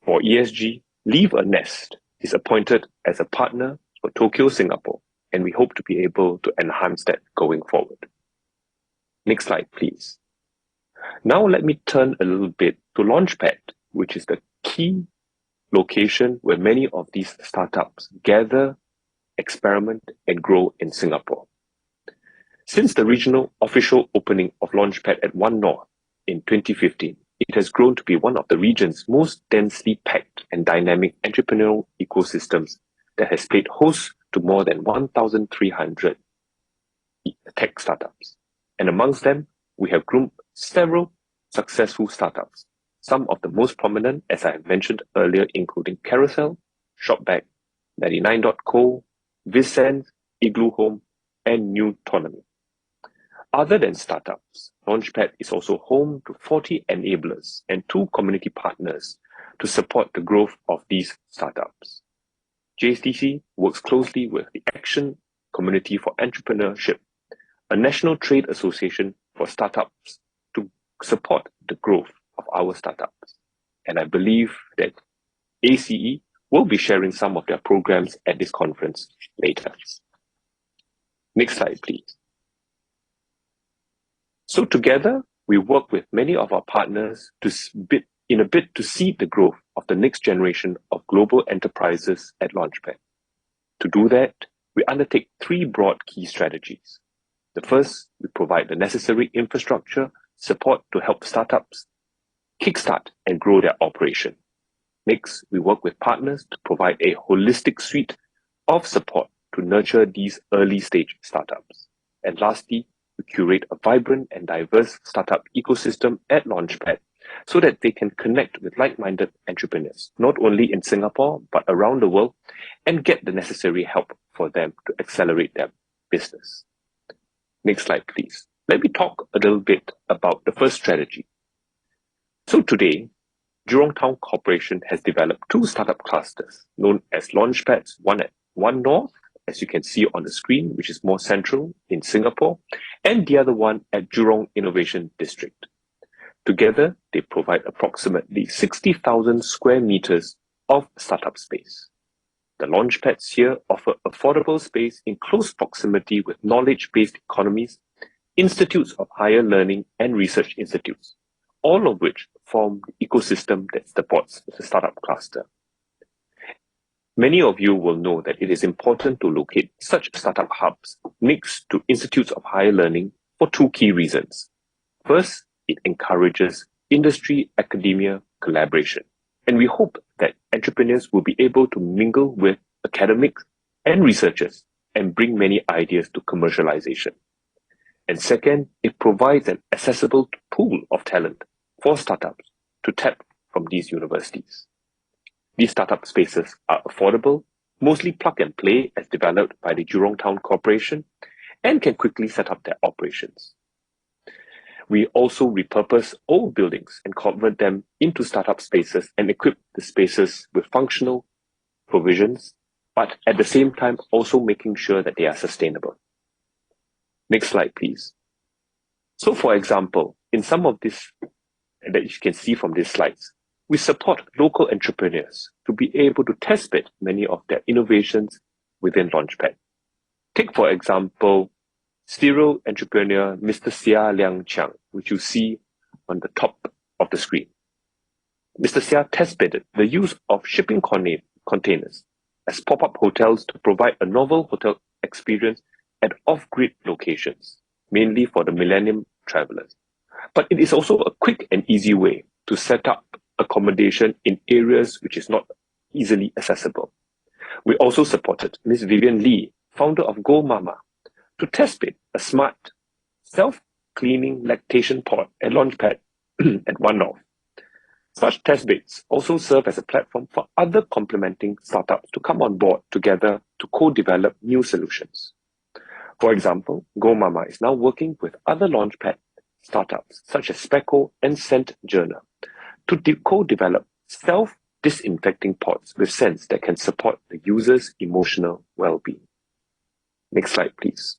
For ESG, Leave a Nest is appointed as a partner for Tokyo, Singapore, and we hope to be able to enhance that going forward. Next slide, please. Now let me turn a little bit to Launchpad, which is the key location where many of these startups gather, experiment, and grow in Singapore. Since the regional official opening of Launchpad at One North in 2015, it has grown to be one of the region's most densely packed and dynamic entrepreneurial ecosystems that has played host to more than 1,300 tech startups. And amongst them, we have groomed several successful startups. Some of the most prominent, as I have mentioned earlier, including Carousel, Shopback, 99.co, Vicens, Igloo Home, and Newtonomy. Other than startups, Launchpad is also home to 40 enablers and 2 community partners to support the growth of these startups. JSTC works closely with the Action Community for Entrepreneurship, a national trade association for startups, to support the growth of our startups. And I believe that ACE will be sharing some of their programs at this conference later. Next slide, please. So together, we work with many of our partners in a bid to seed the growth of the next generation of global enterprises at Launchpad. To do that, we undertake 3 broad key strategies. The first, we provide the necessary infrastructure support to help startups kickstart and grow their operation. Next, we work with partners to provide a holistic suite of support to nurture these early stage startups. And lastly, we curate a vibrant and diverse startup ecosystem at Launchpad so that they can connect with like-minded entrepreneurs, not only in Singapore, but around the world, and get the necessary help for them to accelerate their business. Next slide, please. Let me talk a little bit about the first strategy. So today, Jurong Town Corporation has developed 2 startup clusters known as Launchpads, one at One North, as you can see on the screen, which is more central in Singapore, and the other one at Jurong Innovation District. Together, they provide approximately 60,000 square meters of startup space. The Launchpads here offer affordable space in close proximity with knowledge-based economies, institutes of higher learning, and research institutes, all of which form the ecosystem that supports the startup cluster. Many of you will know that it is important to locate such startup hubs next to institutes of higher learning for 2 key reasons. First, it encourages industry-academia collaboration, and we hope that entrepreneurs will be able to mingle with academics and researchers and bring many ideas to commercialization. And second, it provides an accessible pool of talent for startups to tap from these universities. These startup spaces are affordable, mostly plug and play as developed by the Jurong Town Corporation, and can quickly set up their operations. We also repurpose old buildings and convert them into startup spaces and equip the spaces with functional provisions, but at the same time also making sure that they are sustainable. Next slide, please. So for example, in some of this that you can see from these slides, we support local entrepreneurs to be able to test bed many of their innovations within Launchpad. Take, for example, serial entrepreneur Mr. Xia Liang Chiang, which you see on the top of the screen. Mr. Xia test-bedded the use of shipping containers as pop-up hotels to provide a novel hotel experience at off-grid locations, mainly for the millennium travelers. But it is also a quick and easy way to set up accommodation in areas which is not easily accessible. We also supported Ms. Vivian Lee, founder of Go Mama, to test bed a smart self-cleaning lactation pod at Launchpad at One North. Such test beds also serve as a platform for other complementing startups to come on board together to co-develop new solutions. For example, Go Mama is now working with other Launchpad startups such as Speco and Scent Journal to co-develop self-disinfecting pods with scents that can support the user's emotional well-being. Next slide, please.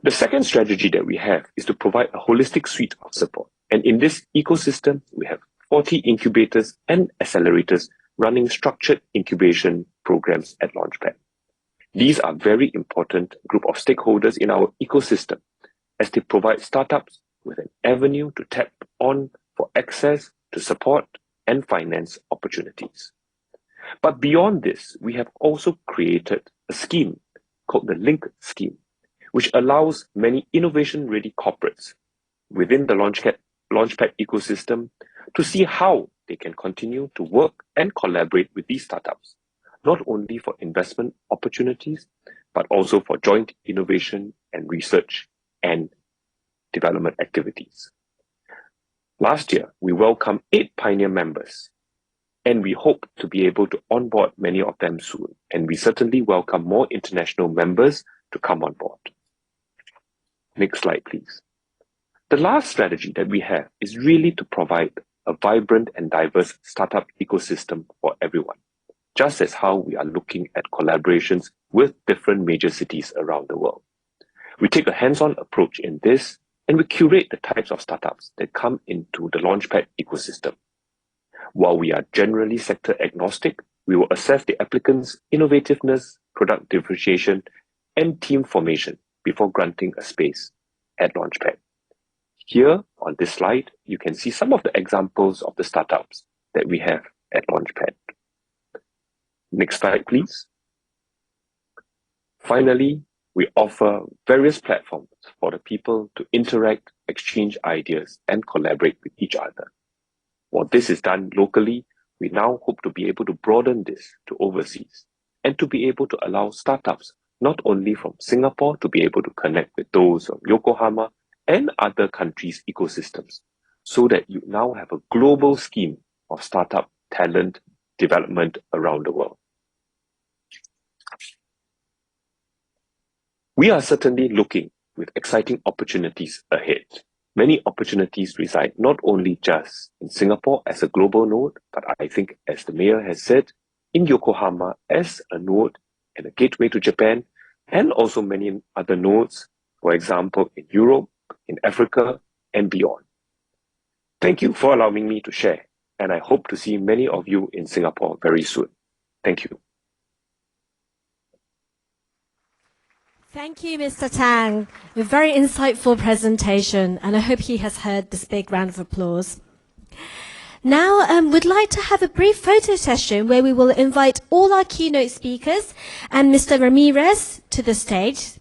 The second strategy that we have is to provide a holistic suite of support. And in this ecosystem, we have 40 incubators and accelerators running structured incubation programs at Launchpad. These are very important group of stakeholders in our ecosystem as they provide startups with an avenue to tap on for access to support and finance opportunities. But beyond this, we have also created a scheme called the Link Scheme, which allows many innovation-ready corporates within the Launchpad ecosystem to see how they can continue to work and collaborate with these startups, not only for investment opportunities, but also for joint innovation and research and development activities. Last year, we welcomed 8 pioneer members, and we hope to be able to onboard many of them soon. And we certainly welcome more international members to come on board. Next slide, please. The last strategy that we have is really to provide a vibrant and diverse startup ecosystem for everyone, just as how we are looking at collaborations with different major cities around the world. We take a hands-on approach in this, and we curate the types of startups that come into the Launchpad ecosystem. While we are generally sector agnostic, we will assess the applicant's innovativeness, product differentiation, and team formation before granting a space at Launchpad. Here on this slide, you can see some of the examples of the startups that we have at Launchpad. Next slide, please. Finally, we offer various platforms for the people to interact, exchange ideas, and collaborate with each other. While this is done locally, we now hope to be able to broaden this to overseas and to be able to allow startups not only from Singapore to be able to connect with those of Yokohama and other countries' ecosystems, so that you now have a global scheme of startup talent development around the world. We are certainly looking with exciting opportunities ahead. Many opportunities reside not only just in Singapore as a global node, but I think, as the mayor has said, in Yokohama as a node and a gateway to Japan, and also many other nodes, for example, in Europe, in Africa, and beyond. Thank you for allowing me to share, and I hope to see many of you in Singapore very soon. Thank you.
Thank you, Mr. Tang. A very insightful presentation, and I hope he has heard this big round of applause. Now, we'd like to have a brief photo session where we will invite all our keynote speakers and Mr. Ramirez to the stage.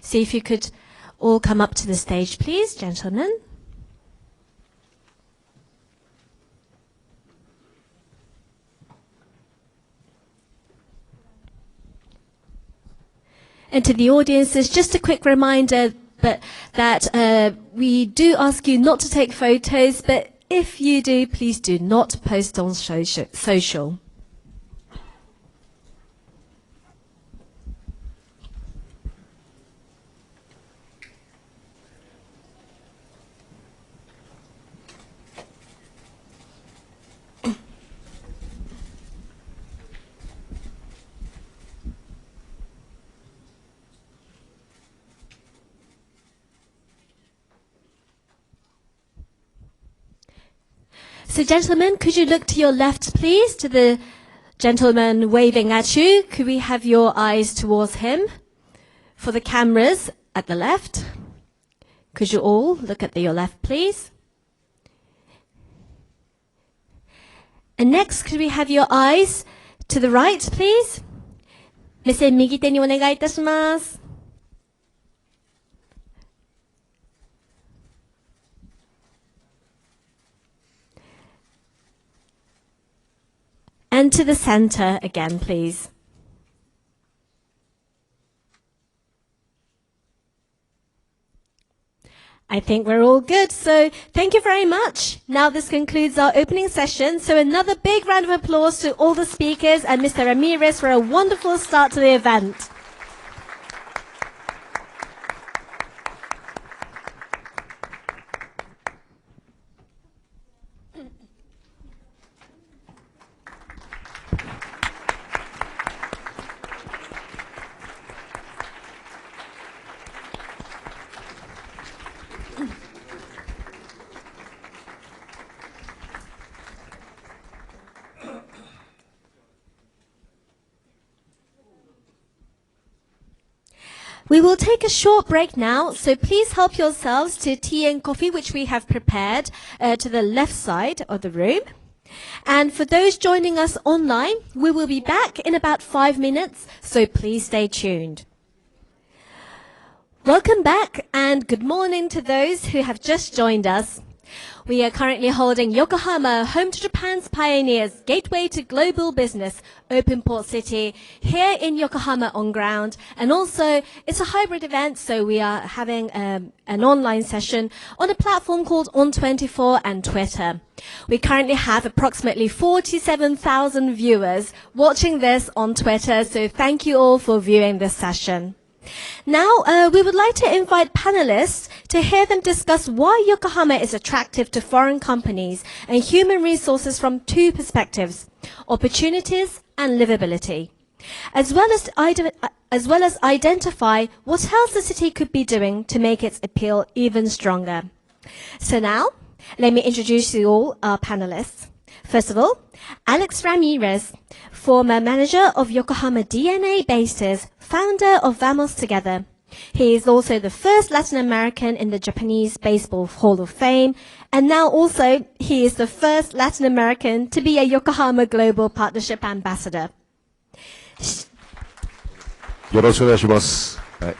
So if you could all come up to the stage, please, gentlemen. And to the audiences, just a quick reminder that we do ask you not to take photos, but if you do, please do not post on social. So gentlemen, could you look to your left, please, to the gentleman waving at you? Could we have your eyes towards him? For the cameras at the left, could you all look at your left, please? And next, could we have your eyes to the right, please? 目線右手にお願いいたします。And to the center again, please. I think we're all good, so thank you very much. Now this concludes our opening session, so another big round of applause to all the speakers and Mr. Ramirez for a wonderful start to the event. We will take a short break now, so please help yourselves to tea and coffee, which we have prepared to the left side of the room. And for those joining us online, we will be back in about 5 minutes, so please stay tuned. Welcome back and good morning to those who have just joined us. We are currently holding Yokohama, home to Japan's pioneers, gateway to global business, open port city, here in Yokohama on ground. And also, it's a hybrid event, so we are having an online session on a platform called On24 and Twitter. We currently have approximately 47,000 viewers watching this on Twitter, so thank you all for viewing this session. Now, we would like to invite panelists to hear them discuss why Yokohama is attractive to foreign companies and human resources from two perspectives, opportunities and livability, as well as identify what else the city could be doing to make its appeal even stronger. So now, let me introduce you all our panelists. First of all, Alex Ramirez, former manager of Yokohama DNA Bases, founder of Vamos Together. He is also the first Latin American in the Japanese Baseball Hall of Fame, and now also he is the first Latin American to be a Yokohama Global Partnership Ambassador.
よろしくお願いします。はい。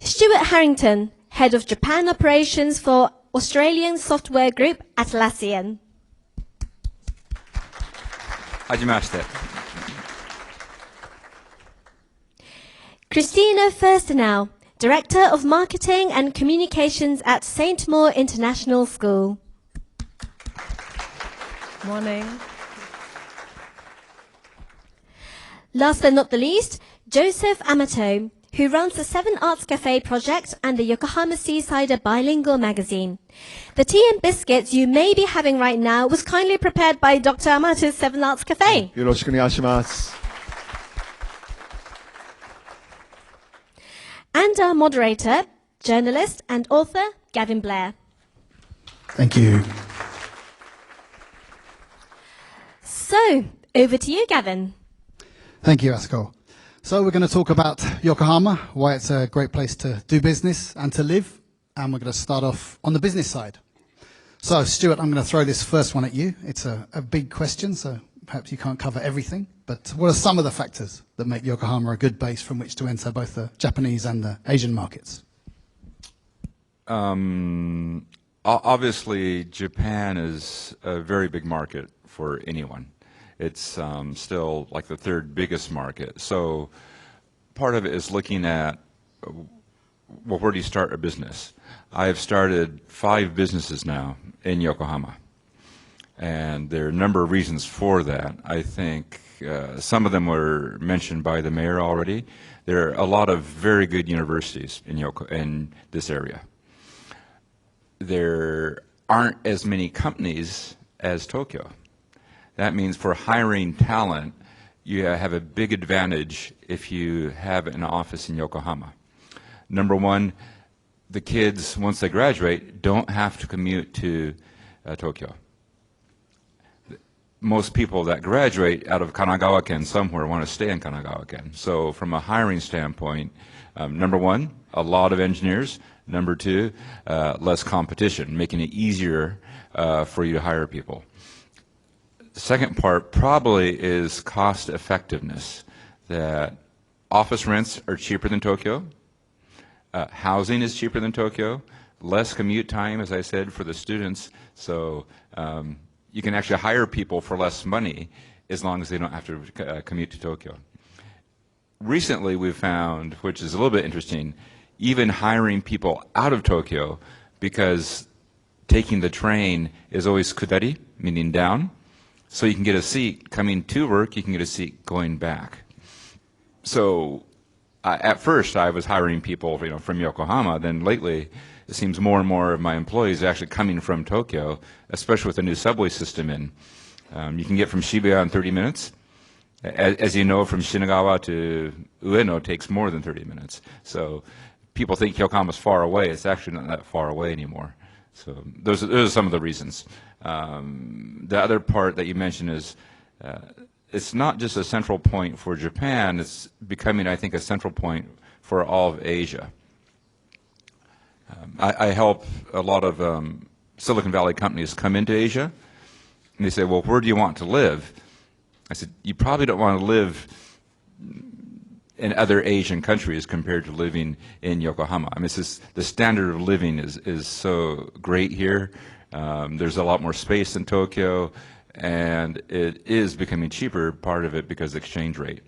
Stuart Harrington, head of Japan operations for Australian software group Atlassian.
はじめまして。
Christina Firstenau, Director of Marketing and Communications at St. Maur International School. Morning. Last but not the least, Joseph Amato, who runs the Seven Arts Cafe project and the Yokohama Seasider bilingual magazine. The tea and biscuits you may be having right now was kindly prepared by Dr. Amato's Seven Arts Cafe.
よろしくお願いします。
And our moderator, journalist and author, Gavin Blair.
Thank you.
So, over to you, Gavin.
Thank you, Asko. So we're going to talk about Yokohama, why it's a great place to do business and to live. And we're going to start off on the business side. So, Stuart, I'm going to throw this first one at you. It's a big question, so perhaps you can't cover everything. But what are some of the factors that make Yokohama a good base from which to enter both the Japanese and the Asian markets?
Obviously, Japan is a very big market for anyone. It's still like the third biggest market. So part of it is looking at, well, where do you start a business? I've started 5 businesses now in Yokohama. And there are a number of reasons for that. I think some of them were mentioned by the mayor already. There are a lot of very good universities in this area. There aren't as many companies as Tokyo. That means for hiring talent, you have a big advantage if you have an office in Yokohama. Number one, the kids, once they graduate, don't have to commute to Tokyo. Most people that graduate out of Kanagawa-ken somewhere want to stay in Kanagawa-ken. So from a hiring standpoint, number one, a lot of engineers. Number two, less competition, making it easier for you to hire people. The second part probably is cost effectiveness, that office rents are cheaper than Tokyo, housing is cheaper than Tokyo, less commute time, as I said, for the students, so you can actually hire people for less money as long as they don't have to commute to Tokyo. Recently we've found, which is a little bit interesting, even hiring people out of Tokyo, because taking the train is always kudari, meaning down. So you can get a seat coming to work, you can get a seat going back. So at first I was hiring people from Yokohama, then lately it seems more and more of my employees are actually coming from Tokyo, especially with the new subway system in. You can get from Shibuya in 30 minutes. As you know, from Shinagawa to Ueno takes more than 30 minutes. So people think Yokohama's far away. It's actually not that far away anymore. So those are some of the reasons. The other part that you mentioned is it's not just a central point for Japan, it's becoming, I think, a central point for all of Asia. I help a lot of Silicon Valley companies come into Asia, and they say, well, where do you want to live? I said, you probably don't want to live in other Asian countries compared to living in Yokohama. I mean, it's just, the standard of living is so great here. There's a lot more space in Tokyo, and it is becoming cheaper, part of it because of the exchange rate.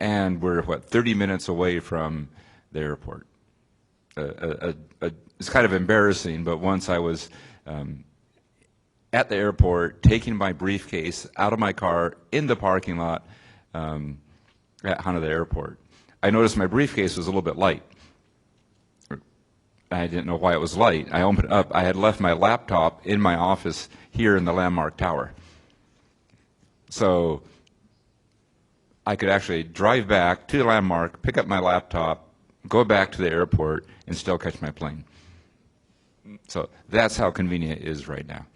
And we're, 30 minutes away from the airport. It's kind of embarrassing, but once I was at the airport, taking my briefcase out of my car in the parking lot at Haneda Airport. I noticed my briefcase was a little bit light. I didn't know why it was light. I opened it up. I had left my laptop in my office here in the Landmark Tower. So I could actually drive back to the Landmark, pick up my laptop, go back to the airport, and still catch my plane. So that's how convenient it is right now.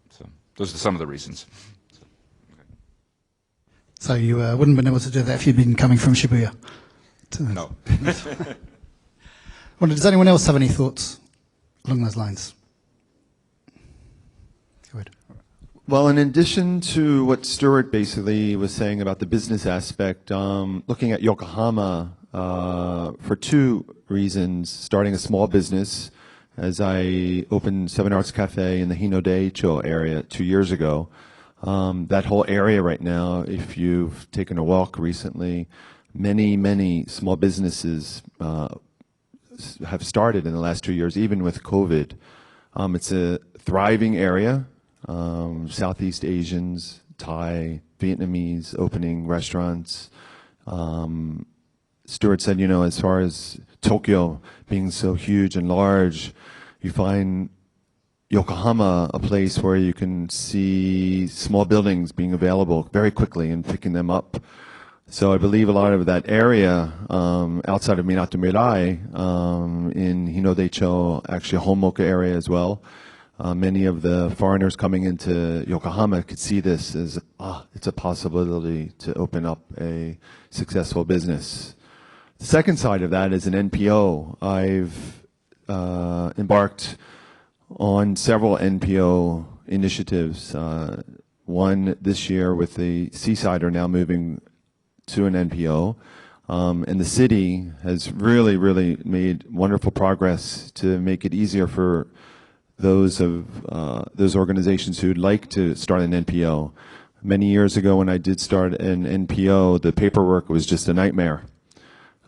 So those are some of the reasons.
So you wouldn't have been able to do that if you'd been coming from Shibuya?
No.
Well, does anyone else have any thoughts along those lines? Go ahead.
Well, in addition to what Stuart basically was saying about the business aspect, looking at Yokohama for two reasons. Starting a small business, as I opened Seven Arts Cafe in the Hinode-Eicho area 2 years ago. That whole area right now, if you've taken a walk recently, many small businesses have started in the last 2 years, even with COVID. It's a thriving area. Southeast Asians, Thai, Vietnamese opening restaurants. Stuart said, as far as Tokyo being so huge and large, you find Yokohama a place where you can see small buildings being available very quickly and picking them up. So I believe a lot of that area outside of Minato Mirai, in Hinode-Eicho, actually Homoka area as well, many of the foreigners coming into Yokohama could see this as, it's a possibility to open up a successful business. The second side of that is an NPO. I've embarked on several NPO initiatives. One this year with the Seaside are now moving to an NPO. And the city has really made wonderful progress to make it easier for those organizations who'd like to start an NPO. Many years ago when I did start an NPO, the paperwork was just a nightmare.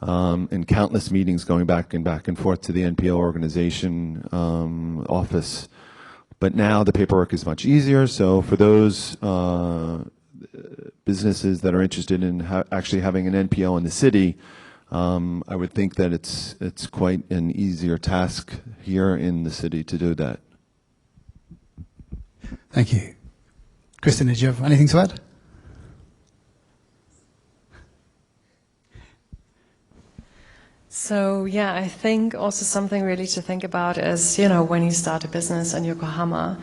And countless meetings going back and forth to the NPO organization office. But now the paperwork is much easier, so for those businesses that are interested in actually having an NPO in the city, I would think that it's quite an easier task here in the city to do that.
Thank you. Kristen, did you have anything to add?
So yeah, I think also something really to think about is, when you start a business in Yokohama,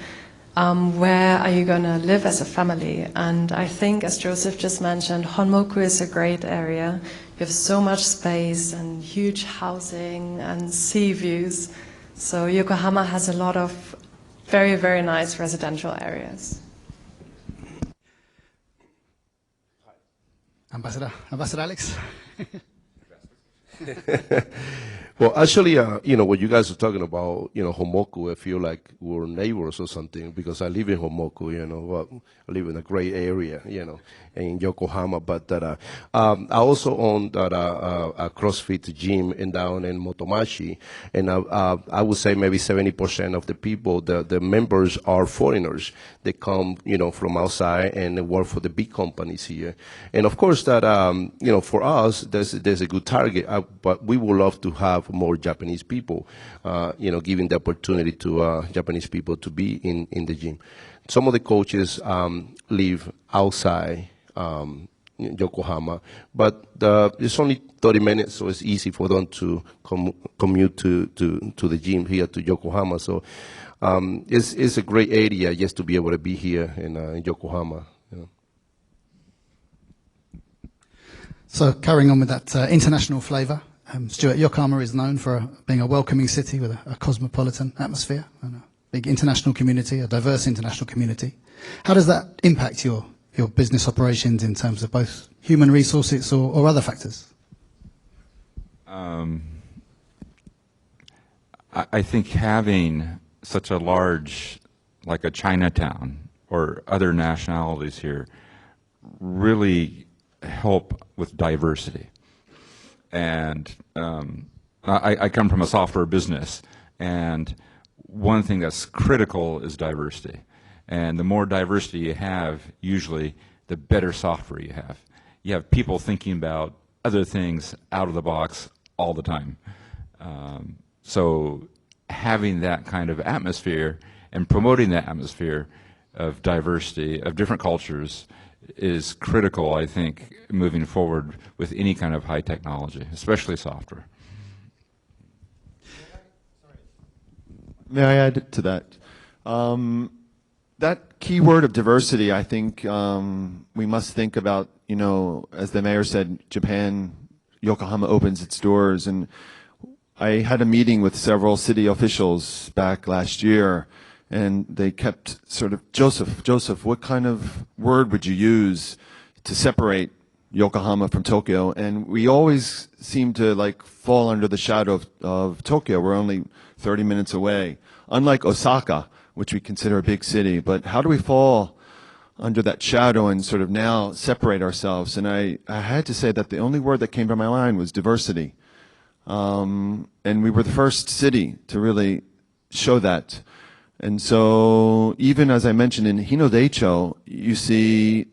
where are you going to live as a family? And I think, as Joseph just mentioned, Honmoku is a great area. You have so much space and huge housing and sea views. So Yokohama has a lot of very nice residential areas.
Ambassador Alex?
Well, actually, what you guys are talking about, Homoku, I feel like we're neighbors or something because I live in Homoku, I live in a great area, in Yokohama. But I also own a CrossFit gym down in Motomachi, and I would say maybe 70% of the people, the members are foreigners. They come, from outside and they work for the big companies here. And of course that, for us, there's a good target, but we would love to have more Japanese people, giving the opportunity to Japanese people to be in the gym. Some of the coaches live outside Yokohama, but it's only 30 minutes, so it's easy for them to commute to the gym here to Yokohama. So it's a great area just to be able to be here in Yokohama.
So carrying on with that international flavour, Stuart, Yokohama is known for being a welcoming city with a cosmopolitan atmosphere and a big international community, a diverse international community. How does that impact your business operations in terms of both human resources or other factors?
I think having such a large, like a Chinatown or other nationalities here, really help with diversity. And I come from a software business, and one thing that's critical is diversity. And the more diversity you have, usually, the better software you have. You have people thinking about other things out of the box all the time. So having that kind of atmosphere and promoting that atmosphere of diversity, of different cultures, is critical, I think, moving forward with any kind of high technology, especially software.
May I add to that? That key word of diversity, I think we must think about, you know, as the mayor said, Japan, Yokohama opens its doors. And I had a meeting with several city officials back last year, and they kept sort of, Joseph, what kind of word would you use to separate Yokohama from Tokyo? And we always seem to like fall under the shadow of Tokyo. We're only 30 minutes away. Unlike Osaka, which we consider a big city, but how do we fall under that shadow and sort of now separate ourselves? And I had to say that the only word that came to my mind was diversity. And we were the first city to really show that. And so even as I mentioned in Hinodeicho, you see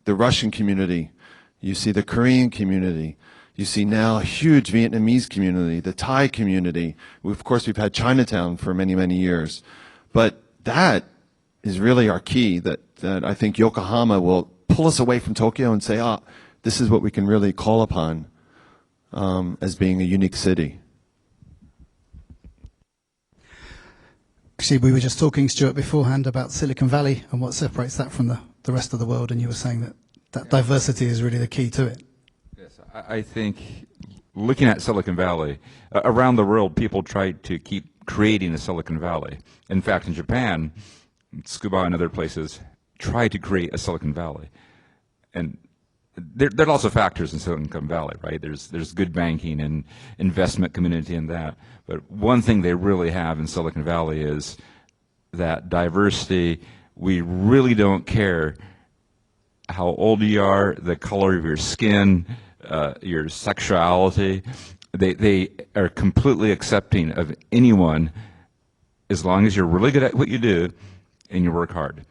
the Russian community, you see the Korean community, you see now a huge Vietnamese community, the Thai community. Of course, we've had Chinatown for many, many years. But that is really our key, that I think Yokohama will pull us away from Tokyo and say, this is what we can really call upon as being a unique city.
Actually, we were just talking, Stuart, beforehand about Silicon Valley and what separates that from the rest of the world, and you were saying that diversity is really the key to it.
Yes, I think looking at Silicon Valley, around the world, people try to keep creating a Silicon Valley. In fact, in Japan, Tsukuba and other places try to create a Silicon Valley. And there are also factors in Silicon Valley, right? There's good banking and investment community and that. But one thing they really have in Silicon Valley is that diversity. We really don't care how old you are, the color of your skin, your sexuality. They are completely accepting of anyone as long as you're really good at what you do and you work hard.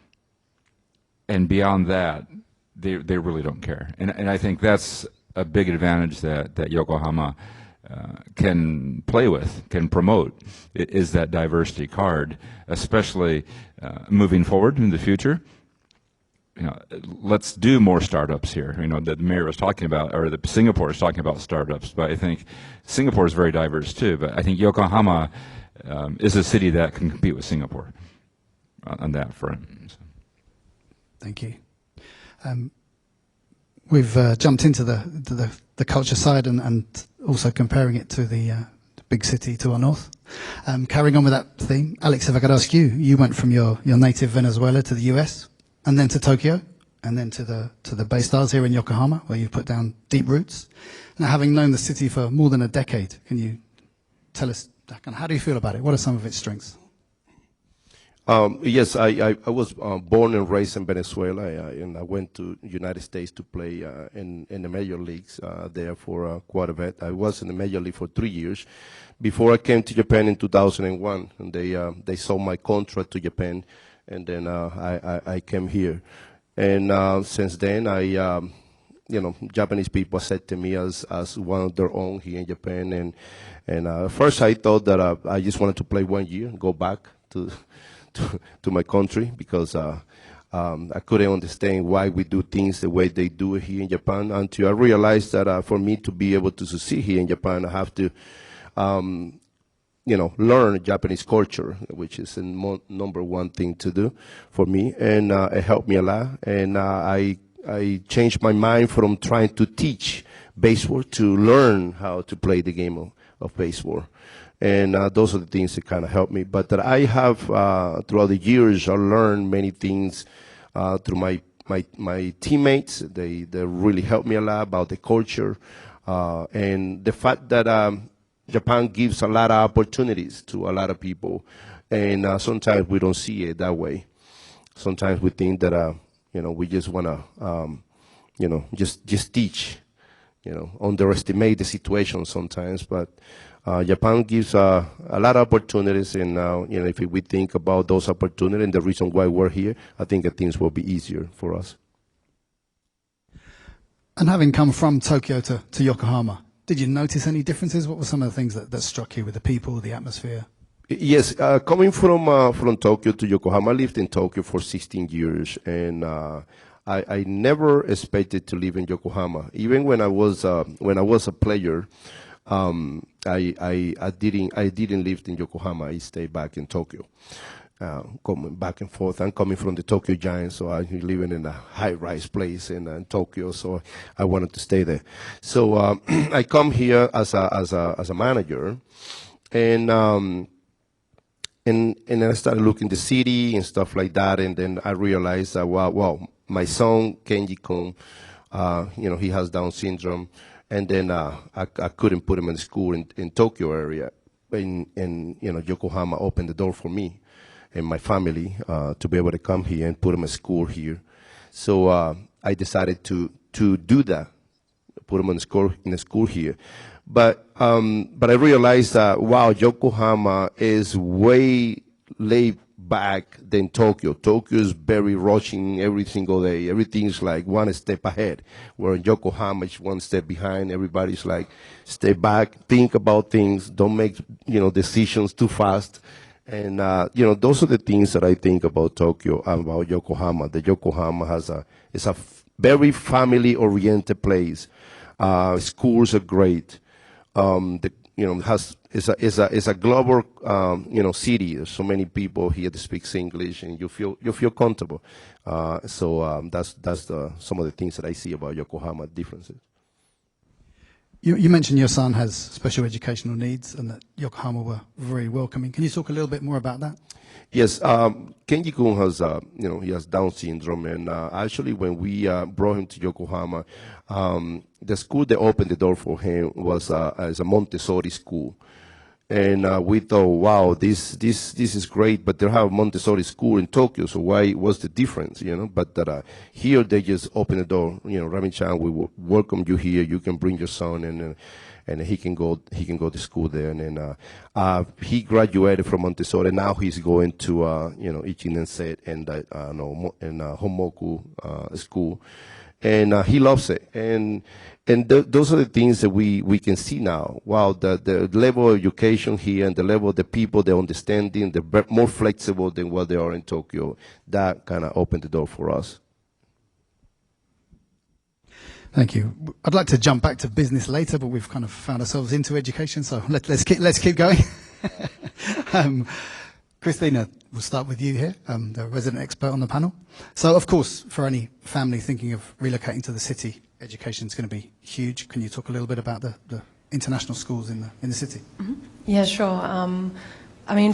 And beyond that, they really don't care. And I think that's a big advantage that Yokohama can play with, can promote, is that diversity card, especially moving forward in the future. You know, let's do more startups here. You know, the mayor was talking about, or the Singapore is talking about startups, but I think Singapore is very diverse too. But I think Yokohama is a city that can compete with Singapore on that front. So.
Thank you. We've jumped into the culture side and also comparing it to the big city to our north. Carrying on with that theme, Alex, if I could ask you, you went from your native Venezuela to the US, and then to Tokyo, and then to the Bay Stars here in Yokohama, where you put down deep roots. Now, having known the city for more than a decade, can you tell us, how do you feel about it? What are some of its strengths?
Yes, I was born and raised in Venezuela, and I went to the United States to play in the major leagues there for quite a bit. I was in the major league for 3 years before I came to Japan in 2001, and they sold my contract to Japan, and then I came here. And since then, Japanese people accepted me as one of their own here in Japan. And first I thought that I just wanted to play 1 year and go back to my country, because I couldn't understand why we do things the way they do here in Japan, until I realized that for me to be able to succeed here in Japan, I have to learn Japanese culture, which is the number one thing to do for me, and it helped me a lot. And I changed my mind from trying to teach baseball, to learn how to play the game of baseball. And those are the things that kind of helped me. But that I have, throughout the years, I learned many things through my teammates. They really helped me a lot about the culture. And the fact that Japan gives a lot of opportunities to a lot of people. And sometimes we don't see it that way. Sometimes we think that, we just want to, just teach, underestimate the situation sometimes. But Japan gives a lot of opportunities, and if we think about those opportunities and the reason why we're here, I think that things will be easier for us.
And having come from Tokyo to Yokohama, did you notice any differences? What were some of the things that struck you with the people, the atmosphere?
Yes, coming from Tokyo to Yokohama, I lived in Tokyo for 16 years, and I never expected to live in Yokohama. Even when I was a player, I didn't live in Yokohama. I stayed back in Tokyo, coming back and forth. I'm coming from the Tokyo Giants, so I'm living in a high-rise place in Tokyo. So I wanted to stay there. So I come here as a manager, and I started looking the city and stuff like that. And then I realized that wow, my son Kenji-kun, he has Down syndrome. And then I couldn't put him in school in Tokyo area. And Yokohama opened the door for me and my family to be able to come here and put him in school here. So I decided to do that, put him in school here. But I realized that, wow, Yokohama is way laid back than Tokyo. Tokyo is very rushing every single day. Everything's like one step ahead. Where in Yokohama is one step behind. Everybody's like, step back, think about things, don't make, decisions too fast. And, those are the things that I think about Tokyo, about Yokohama. That Yokohama is a very family-oriented place. Schools are great. It's a global, city. There's so many people here that speak English, and you feel comfortable. That's some of the things that I see about Yokohama differences.
You mentioned your son has special educational needs, and that Yokohama were very welcoming. Can you talk a little bit more about that?
Yes, Kenji-kun has, he has Down syndrome, and actually when we brought him to Yokohama, the school that opened the door for him was as a Montessori school. And we thought, wow, this is great, but they have Montessori school in Tokyo, so what's the difference, But here they just open the door, Rami-chan, we will welcome you here, you can bring your son, and he can go to school there. And then he graduated from Montessori. Now he's going to Ichinenset and Honmoku school, and he loves it. And those are the things that we can see now. Wow, the level of education here and the level of the people, the understanding, they're more flexible than what they are in Tokyo. That kind of opened the door for us.
Thank you. I'd like to jump back to business later, but we've kind of found ourselves into education, so let's keep going. Christina, we'll start with you here, the resident expert on the panel. So, of course, for any family thinking of relocating to the city, education is going to be huge. Can you talk a little bit about the international schools in the city?
Mm-hmm. Yeah, sure.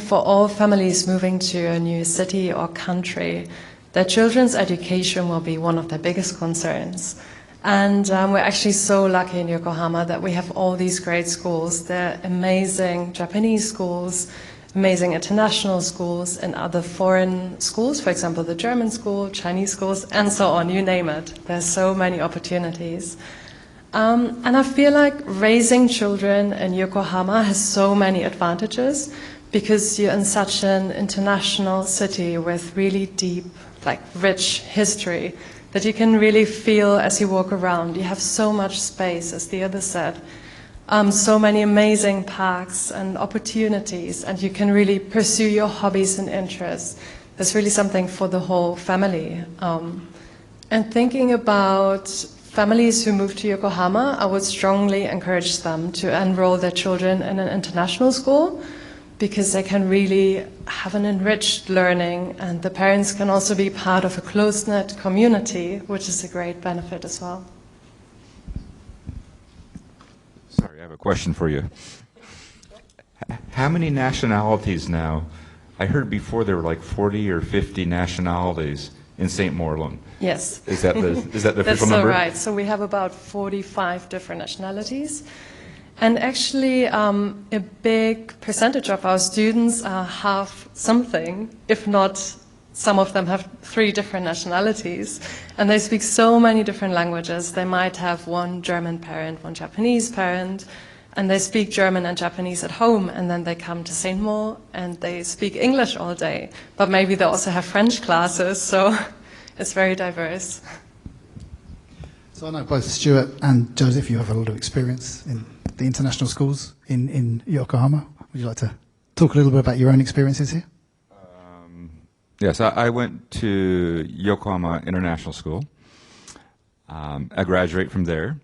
For all families moving to a new city or country, their children's education will be one of their biggest concerns. And we're actually so lucky in Yokohama that we have all these great schools. They're amazing Japanese schools, amazing international schools, and other foreign schools, for example, the German school, Chinese schools, and so on, you name it. There's so many opportunities. And I feel like raising children in Yokohama has so many advantages because you're in such an international city with really deep, rich history that you can really feel as you walk around. You have so much space, as the other said, so many amazing parks and opportunities, and you can really pursue your hobbies and interests. There's really something for the whole family. And thinking about families who move to Yokohama, I would strongly encourage them to enroll their children in an international school, because they can really have an enriched learning, and the parents can also be part of a close-knit community, which is a great benefit as well.
have a question for you. How many nationalities now? I heard before there were like 40 or 50 nationalities in St. Maur alone.
Yes.
Is that the official
That's so
number?
right. So we have about 45 different nationalities. And actually, a big percentage of our students have something, if not some of them have 3 different nationalities. And they speak so many different languages. They might have one German parent, one Japanese parent, and they speak German and Japanese at home, and then they come to St. Maur and they speak English all day. But maybe they also have French classes, so it's very diverse.
So I know both Stuart and Joseph, you have a lot of experience in the international schools in Yokohama. Would you like to talk a little bit about your own experiences here?
Yes, I went to Yokohama International School. I graduated from there.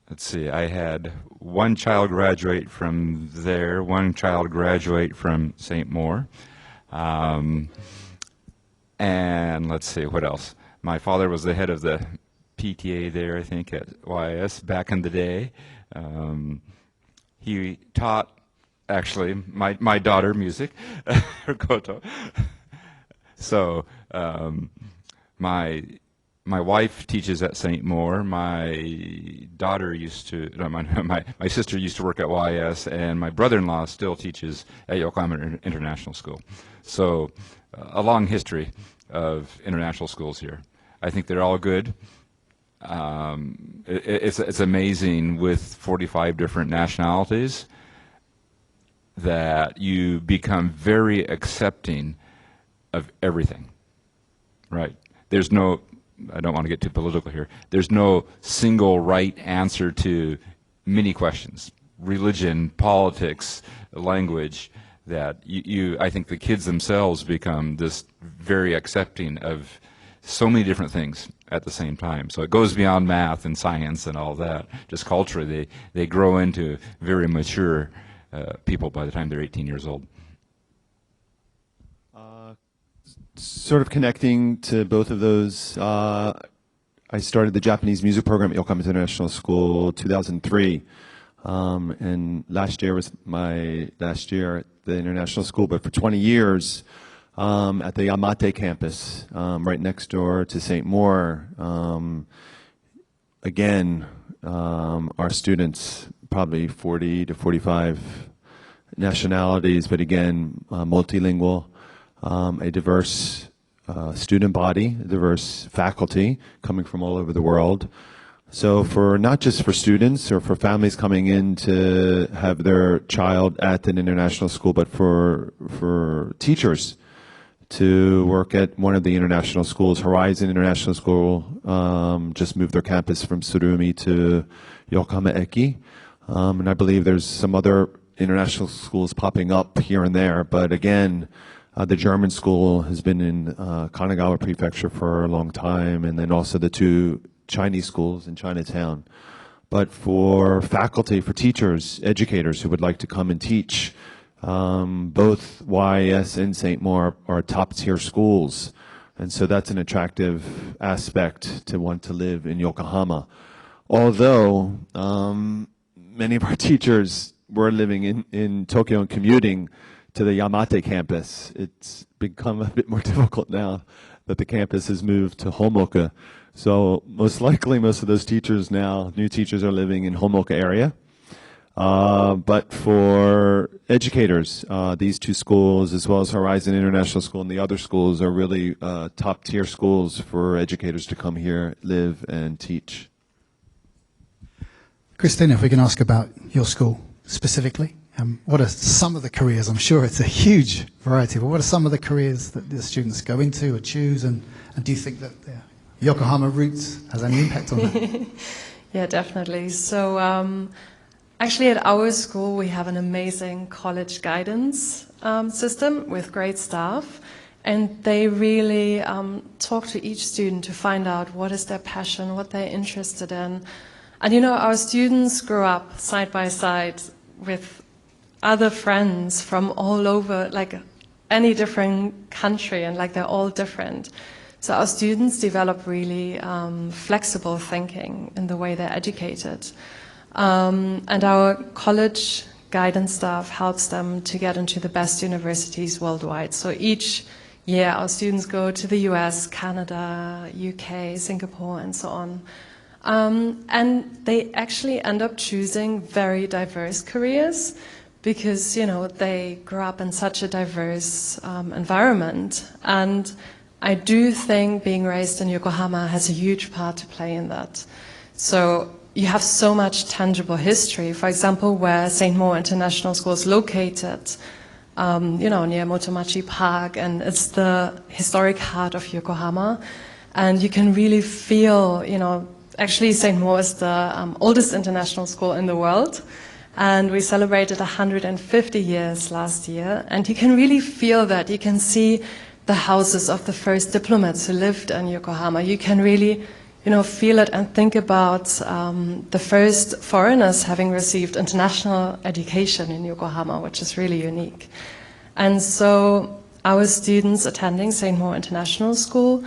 Let's see, I had one child graduate from there, one child graduate from St. Maur. And let's see, what else? My father was the head of the PTA there, I think, at YS back in the day. He taught, actually, my daughter music, her koto. So my wife teaches at St. Maur. My daughter used to, no, my sister used to work at YS, and my brother-in-law still teaches at Yokohama International School. So a long history of international schools here. I think they're all good. It's amazing with 45 different nationalities that you become very accepting of everything, right? There's no, I don't want to get too political here, there's no single right answer to many questions. Religion, politics, language, that I think the kids themselves become this very accepting of so many different things at the same time. So it goes beyond math and science and all that. Just culturally, they grow into very mature people by the time they're 18 years old.
Sort of connecting to both of those, I started the Japanese music program at Yokohama International School 2003. And last year was my last year at the international school, but for 20 years at the Yamate campus, right next door to St. Maur. Again, our students, probably 40 to 45 nationalities, but again, multilingual, a diverse student body, a diverse faculty coming from all over the world. So for not just for students or for families coming in to have their child at an international school, but for teachers to work at one of the international schools. Horizon International School just moved their campus from Surumi to Yokohama Eki. And I believe there's some other international schools popping up here and there. But again, the German school has been in Kanagawa Prefecture for a long time, and then also the 2 Chinese schools in Chinatown. But for faculty, for teachers, educators who would like to come and teach, both YS and St. Maur are top-tier schools. And so that's an attractive aspect to want to live in Yokohama. Although many of our teachers were living in Tokyo and commuting to the Yamate campus, it's become a bit more difficult now that the campus has moved to Homoka. So most likely most of those teachers now, new teachers, are living in Homoka area. But for educators, these 2 schools, as well as Horizon International School and the other schools, are really top-tier schools for educators to come here, live, and teach.
Christina, if we can ask about your school specifically, what are some of the careers? I'm sure it's a huge variety, but what are some of the careers that the students go into or choose, and do you think that the Yokohama roots has any impact on that?
Yeah, definitely. So actually at our school we have an amazing college guidance system with great staff, and they really talk to each student to find out what is their passion, what they're interested in. And you know, our students grow up side by side with other friends from all over, like any different country, and like they're all different. So our students develop really flexible thinking in the way they're educated. And our college guidance staff helps them to get into the best universities worldwide. So each year our students go to the US, Canada, UK, Singapore, and so on. And they actually end up choosing very diverse careers because, you know, they grew up in such a diverse environment. And I do think being raised in Yokohama has a huge part to play in that. So you have so much tangible history. For example, where St. Mo International School is located, you know, near Motomachi Park, and it's the historic heart of Yokohama. And you can really feel, you know, actually St. Mo is the oldest international school in the world. And we celebrated 150 years last year. And you can really feel that. You can see the houses of the first diplomats who lived in Yokohama. You can really, you know, feel it and think about the first foreigners having received international education in Yokohama, which is really unique. And so our students attending St. Mo International School,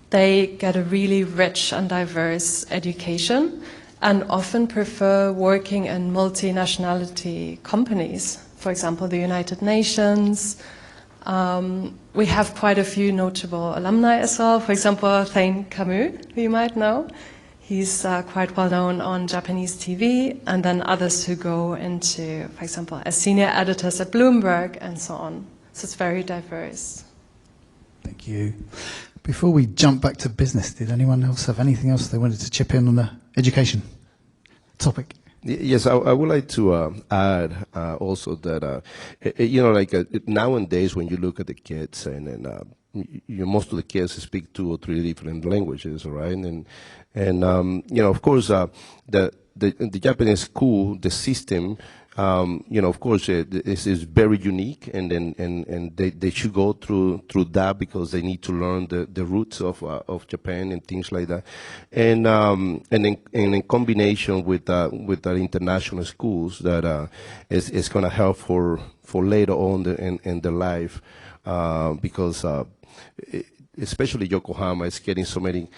they get a really rich and diverse education and often prefer working in multinationality companies. For example, the United Nations. We have quite a few notable alumni as well. For example, Thane Camus, who you might know. He's quite well known on Japanese TV, and then others who go into, for example, as senior editors at Bloomberg and so on. So it's very diverse.
Thank you. Before we jump back to business, did anyone else have anything else they wanted to chip in on the education topic?
Yes, I would like to add also that, you know, like nowadays when you look at the kids and most of the kids speak 2 or 3 different languages, right? And you know, of course, the Japanese school, the system, you know, of course, this is very unique, and they should go through that because they need to learn the roots of Japan and things like that, and in combination with our international schools that is going to help for later on in their life, because especially Yokohama is getting so many,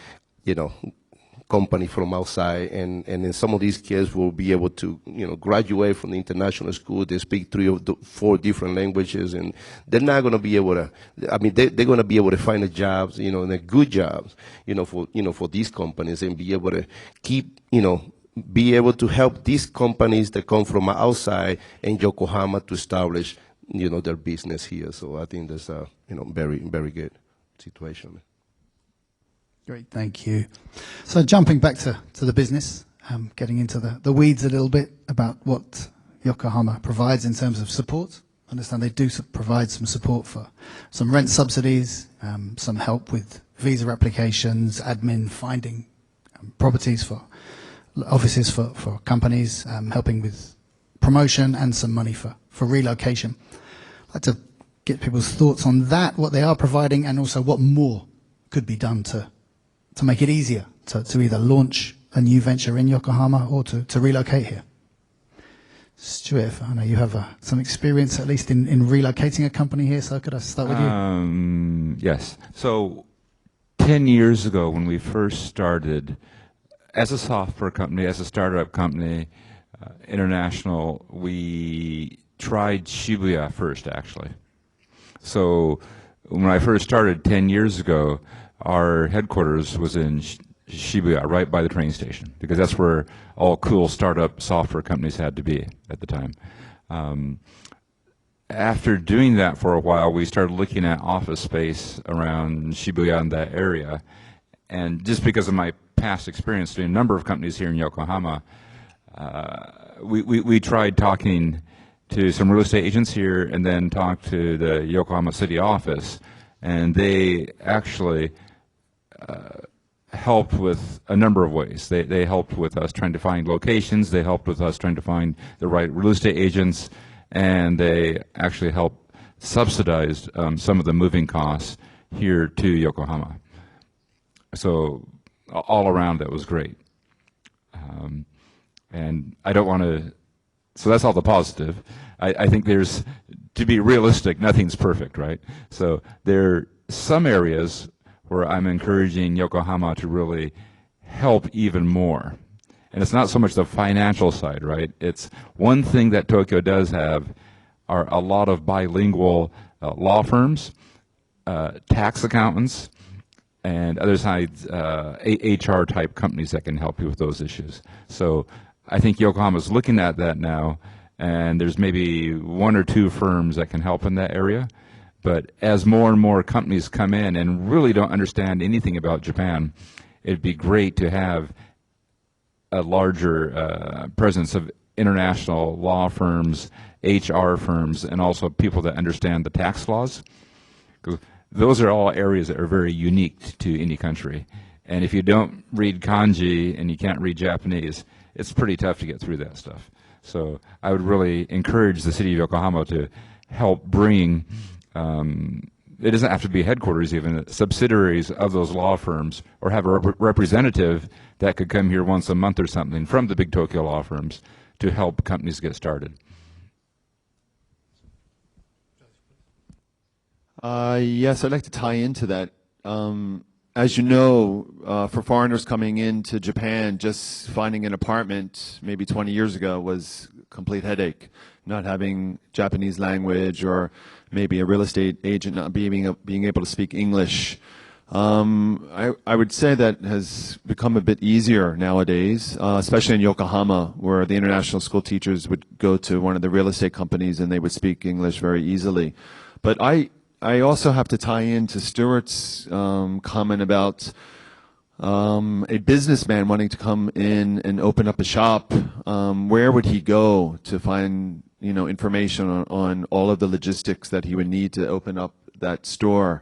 you know, company from outside, and then some of these kids will be able to, you know, graduate from the international school. They speak 3 or 4 different languages, and they're not going to be able to. I mean, they're going to be able to find a jobs, you know, and a good jobs, you know, for these companies, and be able to keep, you know, be able to help these companies that come from outside in Yokohama to establish, you know, their business here. So I think that's a, you know, very, very good situation.
Great, thank you. So jumping back to the business, getting into the weeds a little bit about what Yokohama provides in terms of support. I understand they do provide some support for some rent subsidies, some help with visa applications, admin, finding properties for offices for companies, helping with promotion, and some money for relocation. I'd like to get people's thoughts on that, what they are providing, and also what more could be done to make it easier to either launch a new venture in Yokohama or to relocate here. Stuart, I know you have some experience at least in relocating a company here, so could I start with you?
Yes. So 10 years ago when we first started, as a software company, as a startup company, international, we tried Shibuya first, actually. So when I first started 10 years ago, our headquarters was in Shibuya, right by the train station, because that's where all cool startup software companies had to be at the time. After doing that for a while, we started looking at office space around Shibuya and that area. And just because of my past experience doing a number of companies here in Yokohama, we tried talking to some real estate agents here and then talked to the Yokohama city office. And they actually helped with a number of ways. They helped with us trying to find locations, they helped with us trying to find the right real estate agents, and they actually helped subsidize some of the moving costs here to Yokohama. So all around that was great. And I don't want to, so that's all the positive. I think there's, to be realistic, nothing's perfect, right? So there are some areas where I'm encouraging Yokohama to really help even more. And it's not so much the financial side, right? It's one thing that Tokyo does have are a lot of bilingual law firms, tax accountants, and other sides, HR type companies that can help you with those issues. So I think Yokohama's looking at that now, and there's maybe one or two firms that can help in that area. But as more and more companies come in and really don't understand anything about Japan, it'd be great to have a larger presence of international law firms, HR firms, and also people that understand the tax laws. 'Cause those are all areas that are very unique to any country. And if you don't read kanji and you can't read Japanese, it's pretty tough to get through that stuff. So I would really encourage the city of Yokohama to help bring, it doesn't have to be headquarters even, subsidiaries of those law firms, or have a representative that could come here once a month or something from the big Tokyo law firms to help companies get started.
Yes, I'd like to tie into that. As you know, for foreigners coming into Japan, just finding an apartment maybe 20 years ago was a complete headache. Not having Japanese language, or maybe a real estate agent not being able to speak English. I would say that has become a bit easier nowadays, especially in Yokohama, where the international school teachers would go to one of the real estate companies and they would speak English very easily. But I also have to tie into Stuart's comment about a businessman wanting to come in and open up a shop. Where would he go to find information on all of the logistics that he would need to open up that store?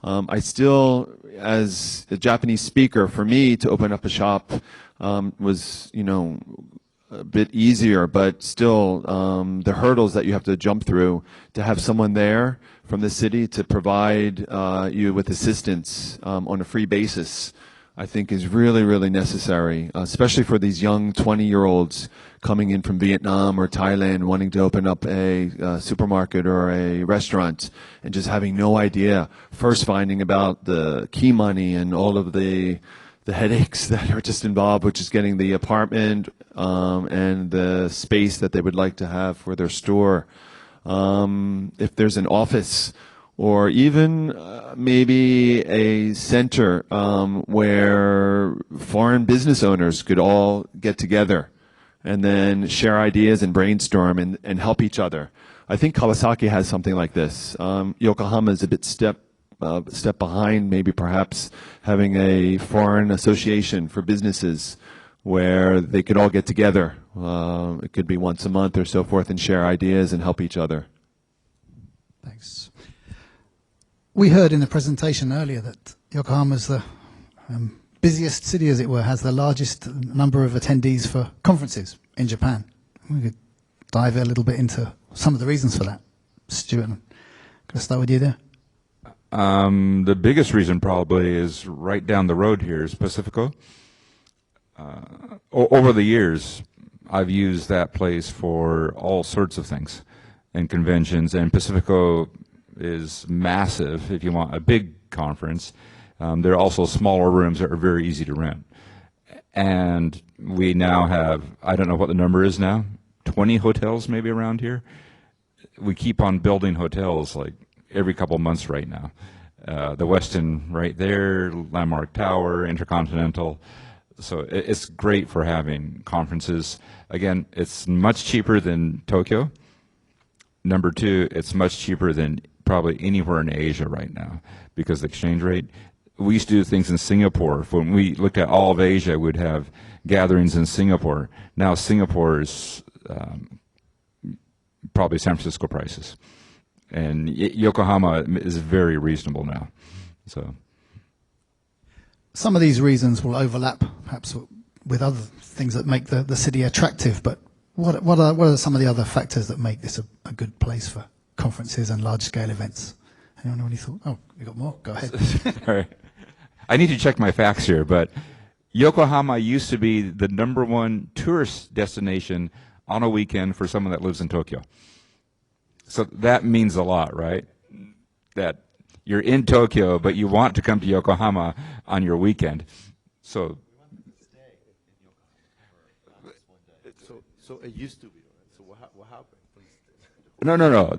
I still, as a Japanese speaker, for me to open up a shop was, a bit easier, but still the hurdles that you have to jump through to have someone there from the city to provide you with assistance on a free basis, I think is really, really necessary, especially for these young 20-year-olds coming in from Vietnam or Thailand wanting to open up a supermarket or a restaurant and just having no idea, first finding about the key money and all of the headaches that are just involved with just getting the apartment and the space that they would like to have for their store. If there's an office or even maybe a center where foreign business owners could all get together and then share ideas and brainstorm and help each other. I think Kawasaki has something like this. Yokohama is a bit step behind, maybe perhaps having a foreign association for businesses where they could all get together. It could be once a month or so forth and share ideas and help each other.
Thanks. We heard in the presentation earlier that Yokohama is the busiest city, as it were, has the largest number of attendees for conferences in Japan. We could dive a little bit into some of the reasons for that. Stuart, can I start with you there?
The biggest reason probably is right down the road here is Pacifico. Over the years, I've used that place for all sorts of things and conventions, and Pacifico is massive if you want a big conference. There are also smaller rooms that are very easy to rent. And we now have, I don't know what the number is now, 20 hotels maybe around here. We keep on building hotels like every couple months right now. The Westin right there, Landmark Tower, Intercontinental. So it's great for having conferences. Again, it's much cheaper than Tokyo. Number two, it's much cheaper than probably anywhere in Asia right now because of the exchange rate. We used to do things in Singapore. When we looked at all of Asia, we'd have gatherings in Singapore. Now Singapore is probably San Francisco prices. And Yokohama is very reasonable now. So,
some of these reasons will overlap, perhaps, with other things that make the city attractive. But what are some of the other factors that make this a good place for conferences and large-scale events? Anyone have any thought? Oh, you got more? Go ahead.
Sorry. I need to check my facts here, but Yokohama used to be the #1 tourist destination on a weekend for someone that lives in Tokyo. So that means a lot, right? That you're in Tokyo, but you want to come to Yokohama on your weekend. So
So it used to be, right? So what happened?
No.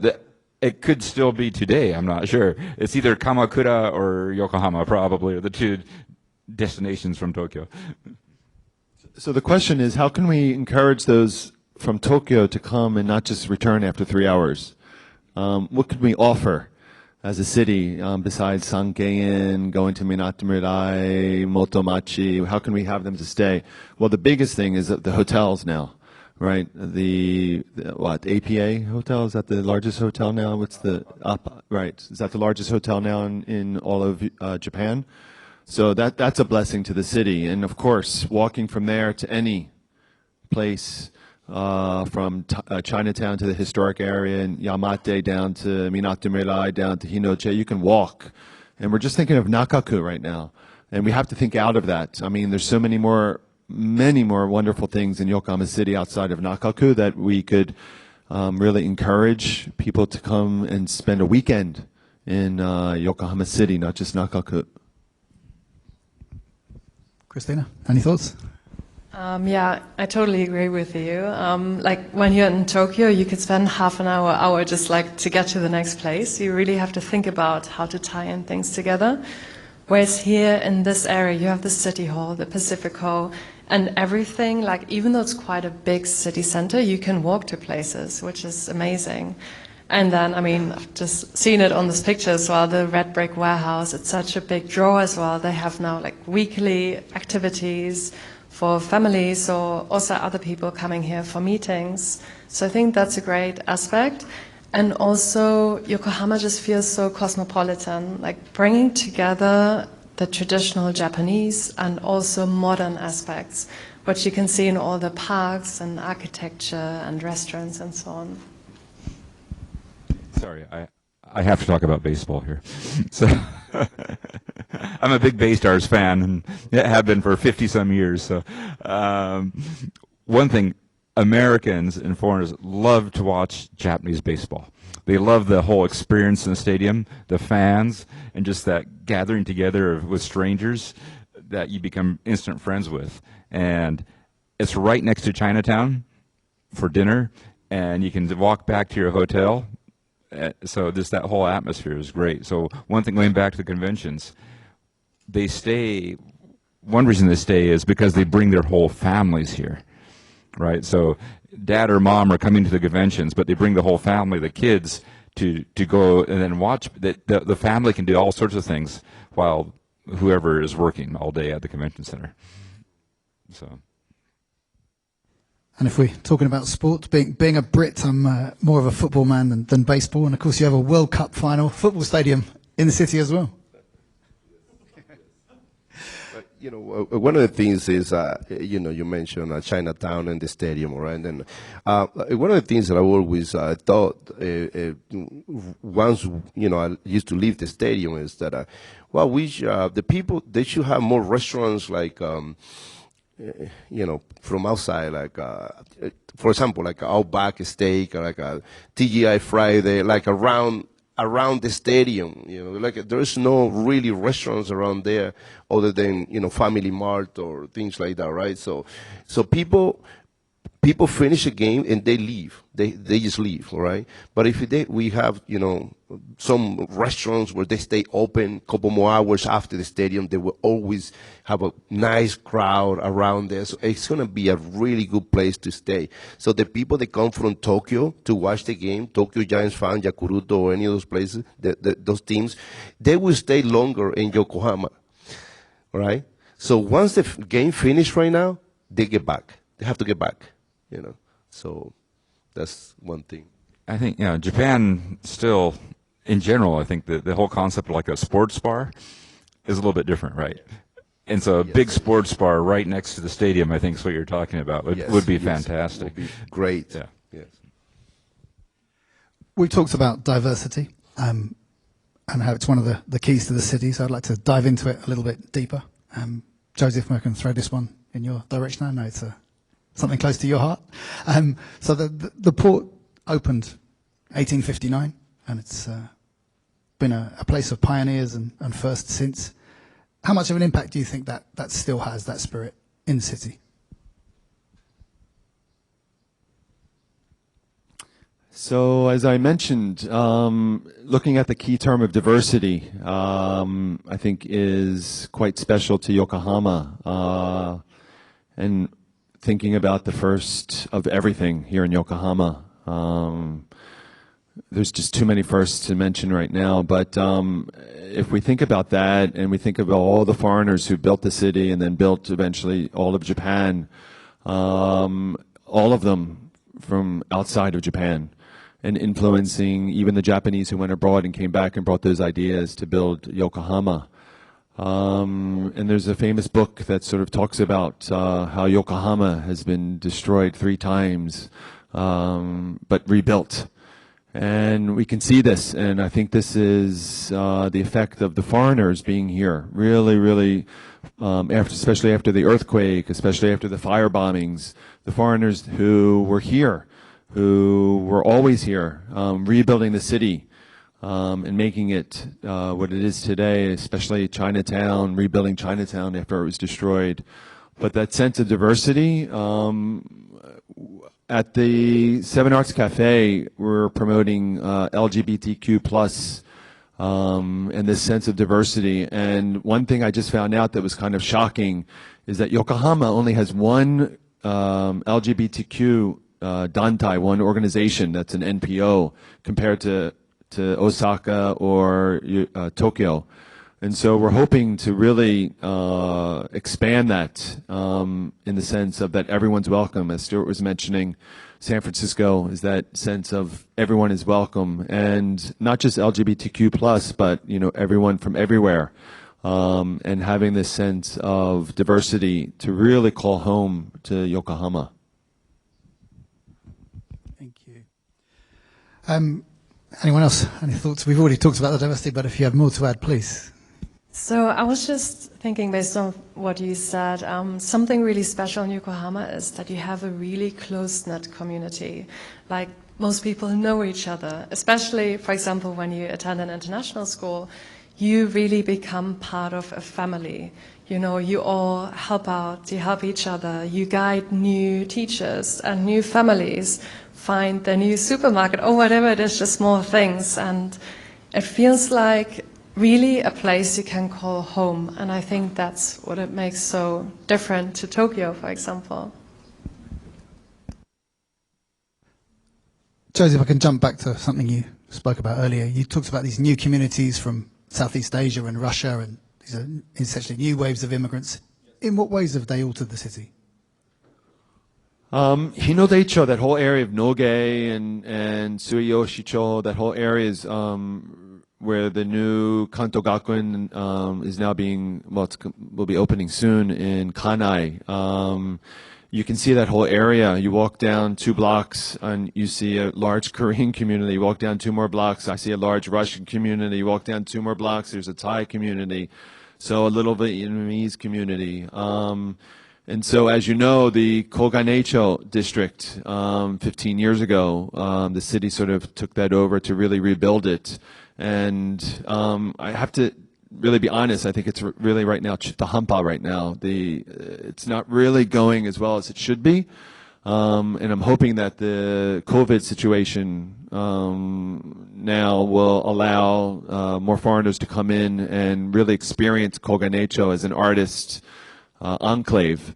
It could still be today. I'm not sure. It's either Kamakura or Yokohama, probably, are the two destinations from Tokyo.
So the question is, how can we encourage those from Tokyo to come and not just return after 3 hours? What could we offer as a city besides Sankeien, going to Minato Mirai, Motomachi? How can we have them to stay? Well, the biggest thing is the hotels now. Right, the APA hotel, is that the largest hotel now? What's the right? Is that the largest hotel now in all of Japan? So that's a blessing to the city, and of course, walking from there to any place, from Chinatown to the historic area, and Yamate down to Minato Mirai, down to Hinoche, you can walk. And we're just thinking of Nakaku right now, and we have to think out of that. I mean, there's so many more wonderful things in Yokohama City outside of Nakaku that we could really encourage people to come and spend a weekend in Yokohama City, not just Nakaku.
Christina, any thoughts?
Yeah, I totally agree with you. Like when you're in Tokyo, you could spend half an hour just like to get to the next place. You really have to think about how to tie in things together. Whereas here in this area, you have the City Hall, the Pacific Hall, and everything, like even though it's quite a big city center, you can walk to places, which is amazing. And then, I mean, I've just seen it on this picture as well, the Red Brick Warehouse, it's such a big draw as well. They have now like weekly activities for families or also other people coming here for meetings. So I think that's a great aspect. And also, Yokohama just feels so cosmopolitan, like bringing together the traditional Japanese and also modern aspects, which you can see in all the parks and architecture and restaurants and so on.
Sorry, I have to talk about baseball here. So I'm a big Bay Stars fan and have been for 50-some years. So one thing, Americans and foreigners love to watch Japanese baseball. They love the whole experience in the stadium, the fans, and just that gathering together with strangers that you become instant friends with. And it's right next to Chinatown for dinner, and you can walk back to your hotel. So just that whole atmosphere is great. So one thing, going back to the conventions, they stay, one reason they stay is because they bring their whole families here. Right, so dad or mom are coming to the conventions, but they bring the whole family, the kids, to go and then watch. The family can do all sorts of things while whoever is working all day at the convention center. So.
And if we're talking about sport, being a Brit, I'm more of a football man than baseball. And of course, you have a World Cup final football stadium in the city as well.
You know, one of the things is, you know, you mentioned Chinatown and the stadium, right? And one of the things that I always thought once, you know, I used to leave the stadium is that, well, the people, they should have more restaurants like, you know, from outside, like, for example, like Outback Steak, or like a TGI Friday, like around the stadium, you know, like there's no really restaurants around there other than, you know, Family Mart or things like that, right? So people finish a game and they leave. They just leave, all right? But if we have, you know, some restaurants where they stay open a couple more hours after the stadium, they will always have a nice crowd around there. So it's going to be a really good place to stay. So the people that come from Tokyo to watch the game, Tokyo Giants fan, Yakuruto, or any of those places, those teams, they will stay longer in Yokohama, right? So once the game finished right now, they get back. They have to get back, you know. So that's one thing.
I think, you know, Japan still, in general, I think the whole concept of like a sports bar is a little bit different, right? And so a big sports bar right next to the stadium, I think is what you're talking about, would be fantastic.
Would be great.
Yeah.
Yes.
We've talked about diversity and how it's one of the keys to the city, so I'd like to dive into it a little bit deeper. Joseph, I can throw this one in your direction. I know it's something close to your heart. So the port opened 1859, and it's been a place of pioneers and firsts since. How much of an impact do you think that still has, that spirit, in the city?
So, as I mentioned, looking at the key term of diversity, I think is quite special to Yokohama, and thinking about the first of everything here in Yokohama. There's just too many firsts to mention right now, but if we think about that and we think about all the foreigners who built the city and then built eventually all of Japan, all of them from outside of Japan, and influencing even the Japanese who went abroad and came back and brought those ideas to build Yokohama. And there's a famous book that sort of talks about how Yokohama has been destroyed 3 times, but rebuilt. And we can see this, and I think this is the effect of the foreigners being here. Really, especially after the earthquake, especially after the fire bombings, the foreigners who were here, who were always here, rebuilding the city and making it what it is today, especially Chinatown, rebuilding Chinatown after it was destroyed. But that sense of diversity, at the Seven Arts Cafe, we're promoting LGBTQ plus and this sense of diversity. And one thing I just found out that was kind of shocking is that Yokohama only has one LGBTQ Dantai, one organization that's an NPO, compared to Osaka or Tokyo. And so we're hoping to really expand that in the sense of that everyone's welcome. As Stuart was mentioning, San Francisco is that sense of everyone is welcome, and not just LGBTQ plus, but everyone from everywhere, and having this sense of diversity to really call home to Yokohama.
Anyone else? Any thoughts? We've already talked about the diversity, but if you have more to add, please.
So I was just thinking, based on what you said, something really special in Yokohama is that you have a really close-knit community. Like, most people know each other, especially, for example, when you attend an international school, you really become part of a family. You all help out, you help each other, you guide new teachers and new families, find the new supermarket or whatever it is, just small things. And it feels like really a place you can call home. And I think that's what it makes so different to Tokyo, for example.
Joseph, I can jump back to something you spoke about earlier. You talked about these new communities from Southeast Asia and Russia, and these are essentially new waves of immigrants. In what ways have they altered the city?
Hinodeicho, that whole area of Noge and Suiyoshicho, that whole area is where the new Kanto Gakuen is now will be opening soon in Kanai. You can see that whole area. You walk down 2 blocks and you see a large Korean community. You walk down 2 more blocks, I see a large Russian community. You walk down 2 more blocks, there's a Thai community. So a little Vietnamese community. And so, as you know, the Koganecho district, 15 years ago, the city sort of took that over to really rebuild it. And I have to really be honest, I think it's really right now, the hampa right now. It's not really going as well as it should be. And I'm hoping that the COVID situation now will allow more foreigners to come in and really experience Koganecho as an artist enclave.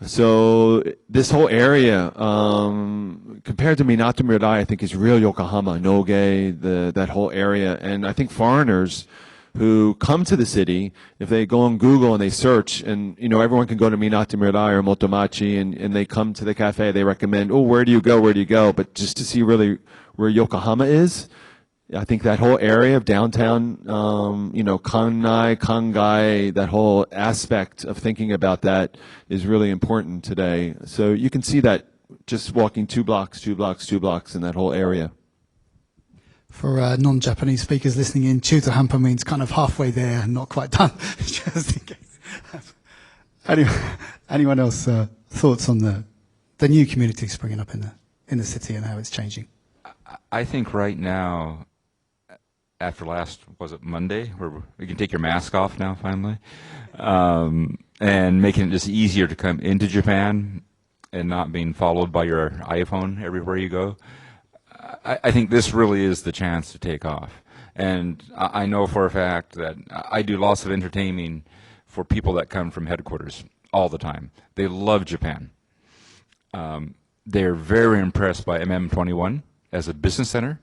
So this whole area, compared to Minato Mirai, I think is real Yokohama, Noge, that whole area. And I think foreigners who come to the city, if they go on Google and they search, and everyone can go to Minato Mirai or Motomachi, and they come to the cafe, they recommend, where do you go? But just to see really where Yokohama is, I think that whole area of downtown, Kannai, Kangai, that whole aspect of thinking about that is really important today. So you can see that just walking 2 blocks in that whole area.
For non-Japanese speakers listening in, Chuta Hampa means kind of halfway there and not quite done, just in case. Anyone else thoughts on the new community springing up in the city and how it's changing?
I think right now, after Monday, where we can take your mask off now finally, and making it just easier to come into Japan and not being followed by your iPhone everywhere you go. I think this really is the chance to take off. And I know for a fact that I do lots of entertaining for people that come from headquarters all the time. They love Japan. They're very impressed by MM21 as a business center,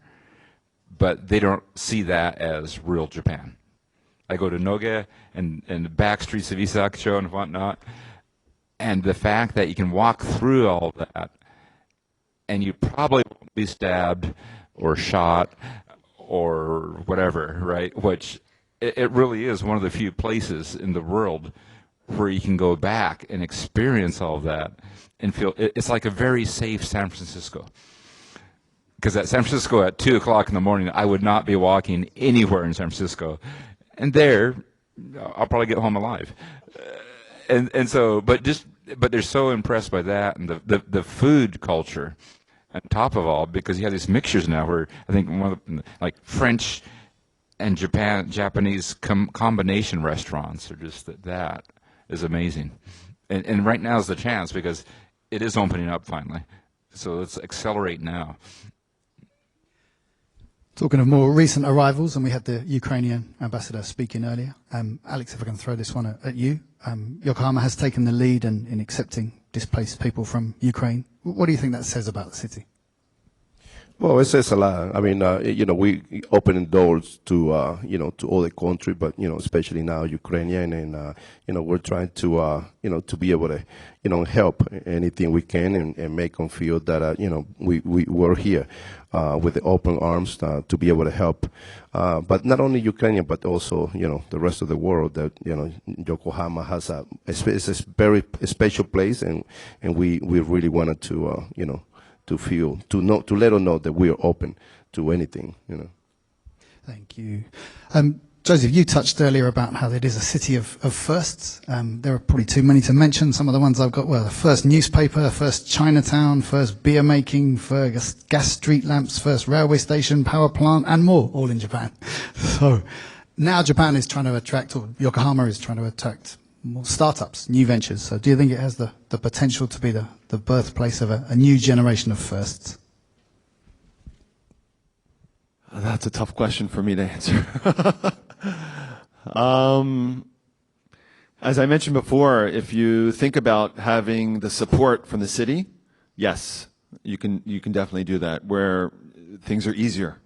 but they don't see that as real Japan. I go to Noge and the back streets of Isakucho and whatnot, and the fact that you can walk through all that and you probably won't be stabbed or shot or whatever, right? Which it really is one of the few places in the world where you can go back and experience all of that and feel it's like a very safe San Francisco. Because at San Francisco at 2 o'clock in the morning, I would not be walking anywhere in San Francisco. And there, I'll probably get home alive. And so, but they're so impressed by that and the food culture on top of all, because you have these mixtures now where I think one of the, like French and Japanese combination restaurants are just that is amazing. And right now is the chance because it is opening up finally. So let's accelerate now.
Talking of more recent arrivals, and we had the Ukrainian ambassador speaking earlier. Alex, if I can throw this one at you. Yokohama has taken the lead in accepting displaced people from Ukraine. What do you think that says about the city?
Well, it says a lot. I mean, we opening doors to, to all the country, but, especially now Ukrainian, and, we're trying to, to be able to, help anything we can and make them feel that, we're here with the open arms to be able to help. But not only Ukrainian, but also, the rest of the world that, Yokohama has it's a very special place, and we really wanted to, to let them know that we are open to anything,
Thank you. Joseph, you touched earlier about how it is a city of firsts. There are probably too many to mention. Some of the ones I've got were the first newspaper, first Chinatown, first beer making, first gas street lamps, first railway station, power plant, and more, all in Japan. So now Japan is trying to attract, or Yokohama is trying to attract more startups, new ventures. So do you think it has the potential to be the birthplace of a new generation of firsts?
That's a tough question for me to answer. As I mentioned before, if you think about having the support from the city, yes, you can definitely do that, where things are easier.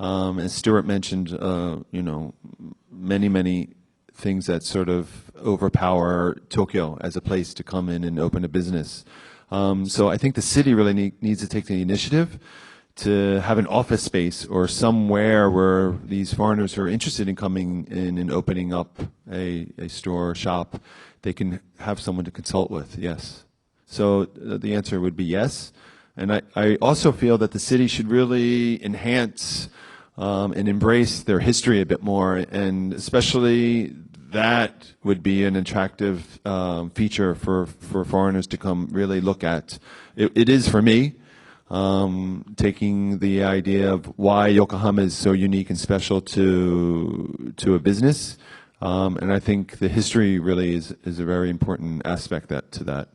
As Stuart mentioned, many things that sort of overpower Tokyo as a place to come in and open a business. So I think the city really needs to take the initiative to have an office space or somewhere where these foreigners who are interested in coming in and opening up a store or shop, they can have someone to consult with, yes. So the answer would be yes. And I also feel that the city should really enhance and embrace their history a bit more, and especially that would be an attractive feature for foreigners to come really look at. It is for me. Taking the idea of why Yokohama is so unique and special to a business, and I think the history really is a very important aspect to that.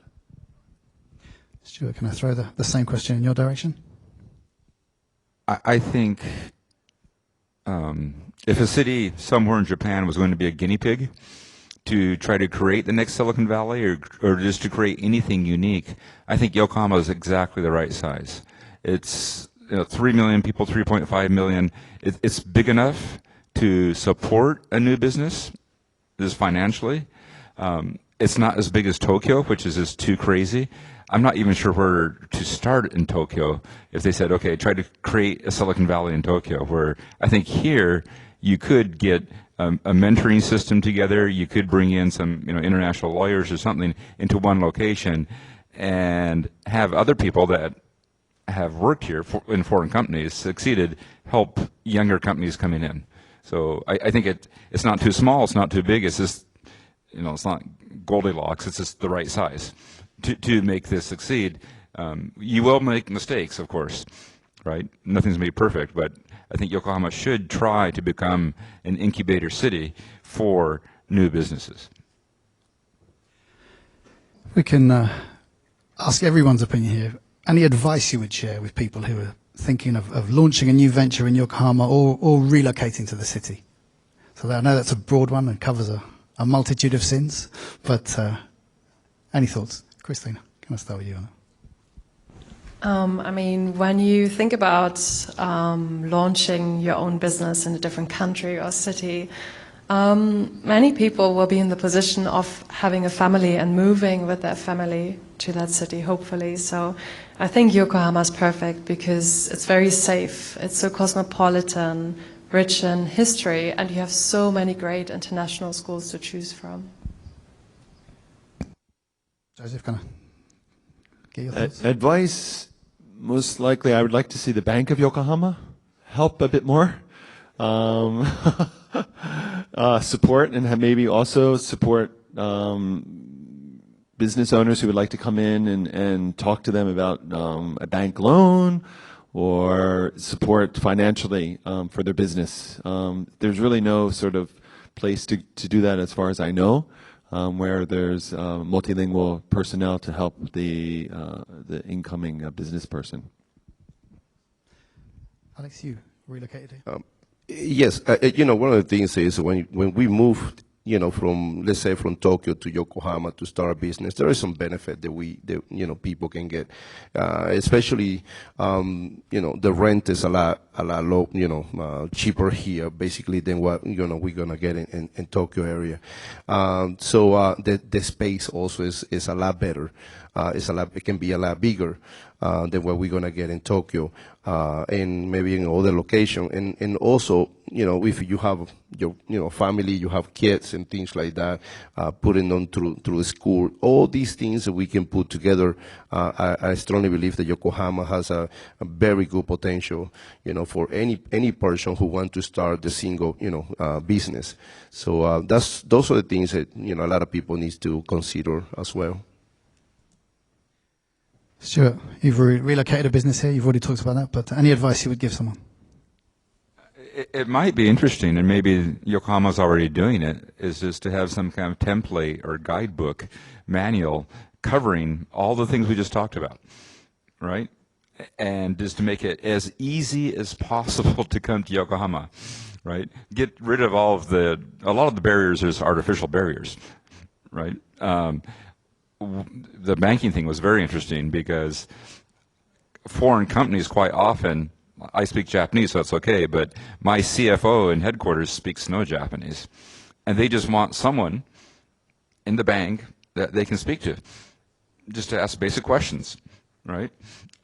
Stuart, can I throw the same question in your direction?
I think if a city somewhere in Japan was going to be a guinea pig to try to create the next Silicon Valley or just to create anything unique, I think Yokohama is exactly the right size. It's 3 million people, 3.5 million. It's big enough to support a new business, just financially. It's not as big as Tokyo, which is just too crazy. I'm not even sure where to start in Tokyo if they said, okay, try to create a Silicon Valley in Tokyo, where I think here you could get a mentoring system together. You could bring in some international lawyers or something into one location and have other people that have worked here in foreign companies, succeeded, help younger companies coming in. So I think it's not too small, it's not too big, it's just, it's not Goldilocks, it's just the right size to make this succeed. You will make mistakes, of course, right? Nothing's made perfect, but I think Yokohama should try to become an incubator city for new businesses.
We can ask everyone's opinion here. Any advice you would share with people who are thinking of launching a new venture in Yokohama or relocating to the city? So I know that's a broad one and covers a multitude of sins, but any thoughts? Christina, can I start with you on that?
I mean, when you think about launching your own business in a different country or city, many people will be in the position of having a family and moving with their family to that city, hopefully. So I think Yokohama is perfect because it's very safe. It's so cosmopolitan, rich in history, and you have so many great international schools to choose from.
Joseph, can I get your thoughts?
Advice, most likely I would like to see the Bank of Yokohama help a bit more. Support and maybe also support business owners who would like to come in and talk to them about a bank loan or support financially for their business. There's really no sort of place to do that as far as I know, where there's multilingual personnel to help the incoming business person.
Alex, you relocated here?
Yes, one of the things is when we moved, from, let's say, from Tokyo to Yokohama to start a business, there is some benefit that people can get, especially, the rent is a lot low, cheaper here, basically, than what, we're gonna get in Tokyo area. So the space also is a lot better. It can be a lot bigger than what we're gonna get in Tokyo, and maybe in other location. And also, if you have your family, you have kids and things like that, putting them through the school, all these things that we can put together. I strongly believe that Yokohama has a very good potential, for any person who wants to start the single, business. So those are the things that a lot of people need to consider as well.
Stuart, you've relocated a business here. You've already talked about that, but any advice you would give someone?
It might be interesting, and maybe Yokohama's already doing it, is just to have some kind of template or guidebook manual covering all the things we just talked about, right? And just to make it as easy as possible to come to Yokohama, right? Get rid of a lot of the barriers is artificial barriers, right? The banking thing was very interesting because foreign companies quite often, I speak Japanese, so it's okay, but my CFO in headquarters speaks no Japanese. And they just want someone in the bank that they can speak to, just to ask basic questions, right?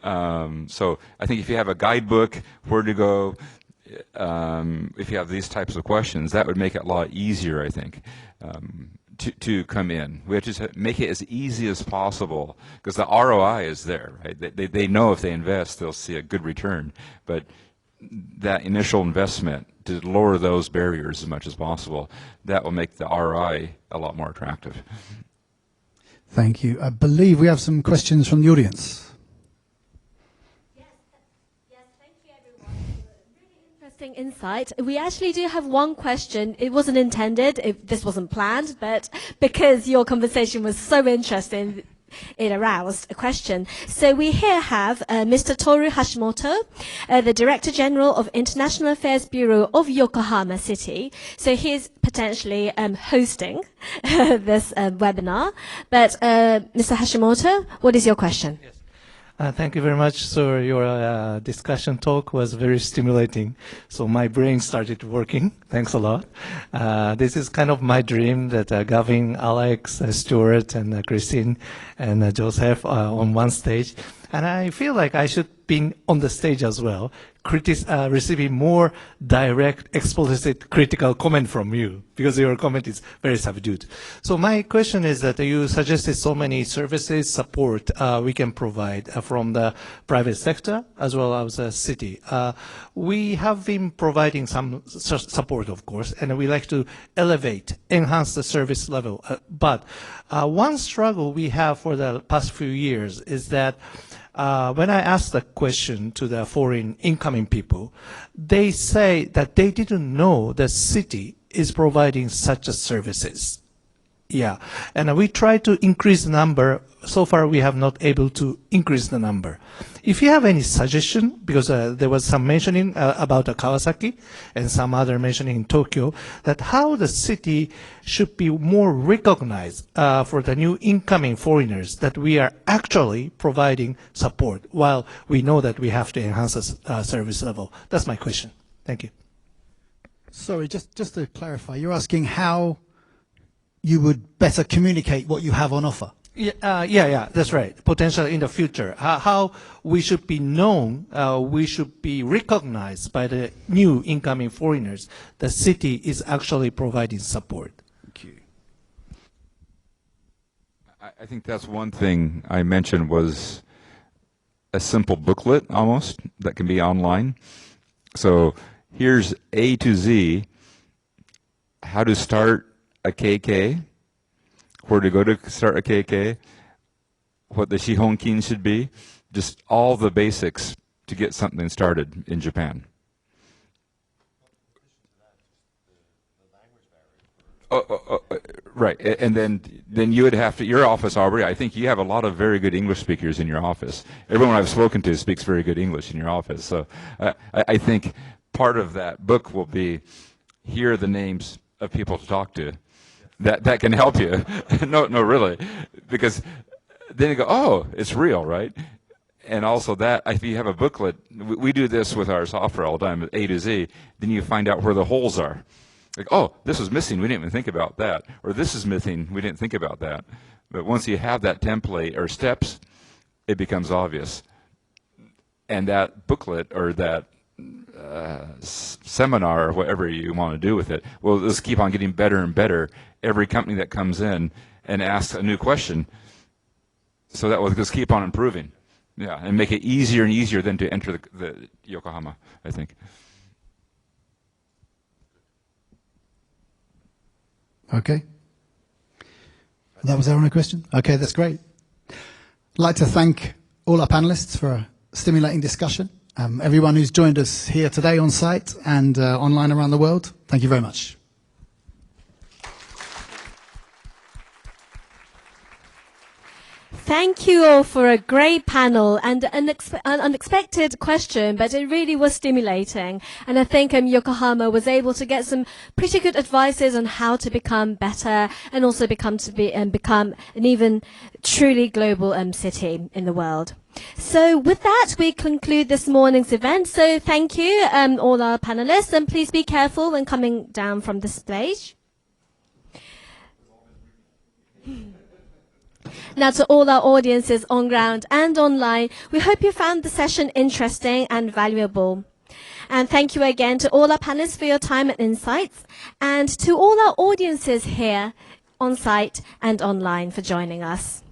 So I think if you have a guidebook, where to go, if you have these types of questions, that would make it a lot easier, I think, to come in. We have to just make it as easy as possible because the ROI is there, right? They know if they invest, they'll see a good return. But that initial investment, to lower those barriers as much as possible, that will make the ROI a lot more attractive.
Thank you. I believe we have some questions from the audience.
Insight. We actually do have one question. It wasn't intended. This wasn't planned, but because your conversation was so interesting, it aroused a question. So we here have Mr. Toru Hashimoto, the Director General of International Affairs Bureau of Yokohama City. So he's potentially hosting this webinar. But Mr. Hashimoto, what is your question?
Yes. Thank you very much, sir. Your discussion talk was very stimulating. So my brain started working. Thanks a lot. This is kind of my dream that Gavin, Alex, Stuart, and Christine, and Joseph are on one stage. And I feel like I should be on the stage as well, receiving more direct, explicit, critical comment from you, because your comment is very subdued. So my question is that you suggested so many services, support we can provide from the private sector as well as the city. We have been providing some support, of course, and we like to elevate, enhance the service level. But one struggle we have for the past few years is that when I asked the question to the foreign incoming people, they say that they didn't know the city is providing such services. Yeah, and we try to increase the number so far we have not able to increase the number. If you have any suggestion, because there was some mentioning about Kawasaki and some other mentioning in Tokyo, that how the city should be more recognized for the new incoming foreigners, that we are actually providing support, while we know that we have to enhance the service level. That's my question. Thank you.
Sorry, just to clarify, you're asking how you would better communicate what you have on offer?
Yeah, that's right. Potential in the future. How we should be known, we should be recognized by the new incoming foreigners. The city is actually providing support.
Thank you. I think that's one thing I mentioned was a simple booklet almost that can be online. So here's A to Z, how to start a KK, where to go to start a KK, what the Shihonkin should be, just all the basics to get something started in Japan. Right, and then you would have to, your office, Aubrey, I think you have a lot of very good English speakers in your office. Everyone I've spoken to speaks very good English in your office. So I think part of that book will be, here are the names of people to talk to. That can help you. No, really. Because then you go, oh, it's real, right? And also that, if you have a booklet, we do this with our software all the time, A to Z, then you find out where the holes are. Like, oh, this was missing, we didn't even think about that. Or this is missing, we didn't think about that. But once you have that template or steps, it becomes obvious. And that booklet or that seminar or whatever you want to do with it, well, let's keep on getting better and better. Every company that comes in and asks a new question, so that will just keep on improving. Yeah, and make it easier and easier then to enter the Yokohama, I think.
Okay. That was our only question? Okay, that's great. I'd like to thank all our panelists for a stimulating discussion. Everyone who's joined us here today on site and online around the world, thank you very much.
Thank you all for a great panel and an unexpected question, but it really was stimulating. And I think Yokohama was able to get some pretty good advices on how to become better and also become an even truly global city in the world. So with that, we conclude this morning's event. So thank you, all our panelists, and please be careful when coming down from the stage. Now, to all our audiences on ground and online, we hope you found the session interesting and valuable. And thank you again to all our panelists for your time and insights, and to all our audiences here on site and online for joining us.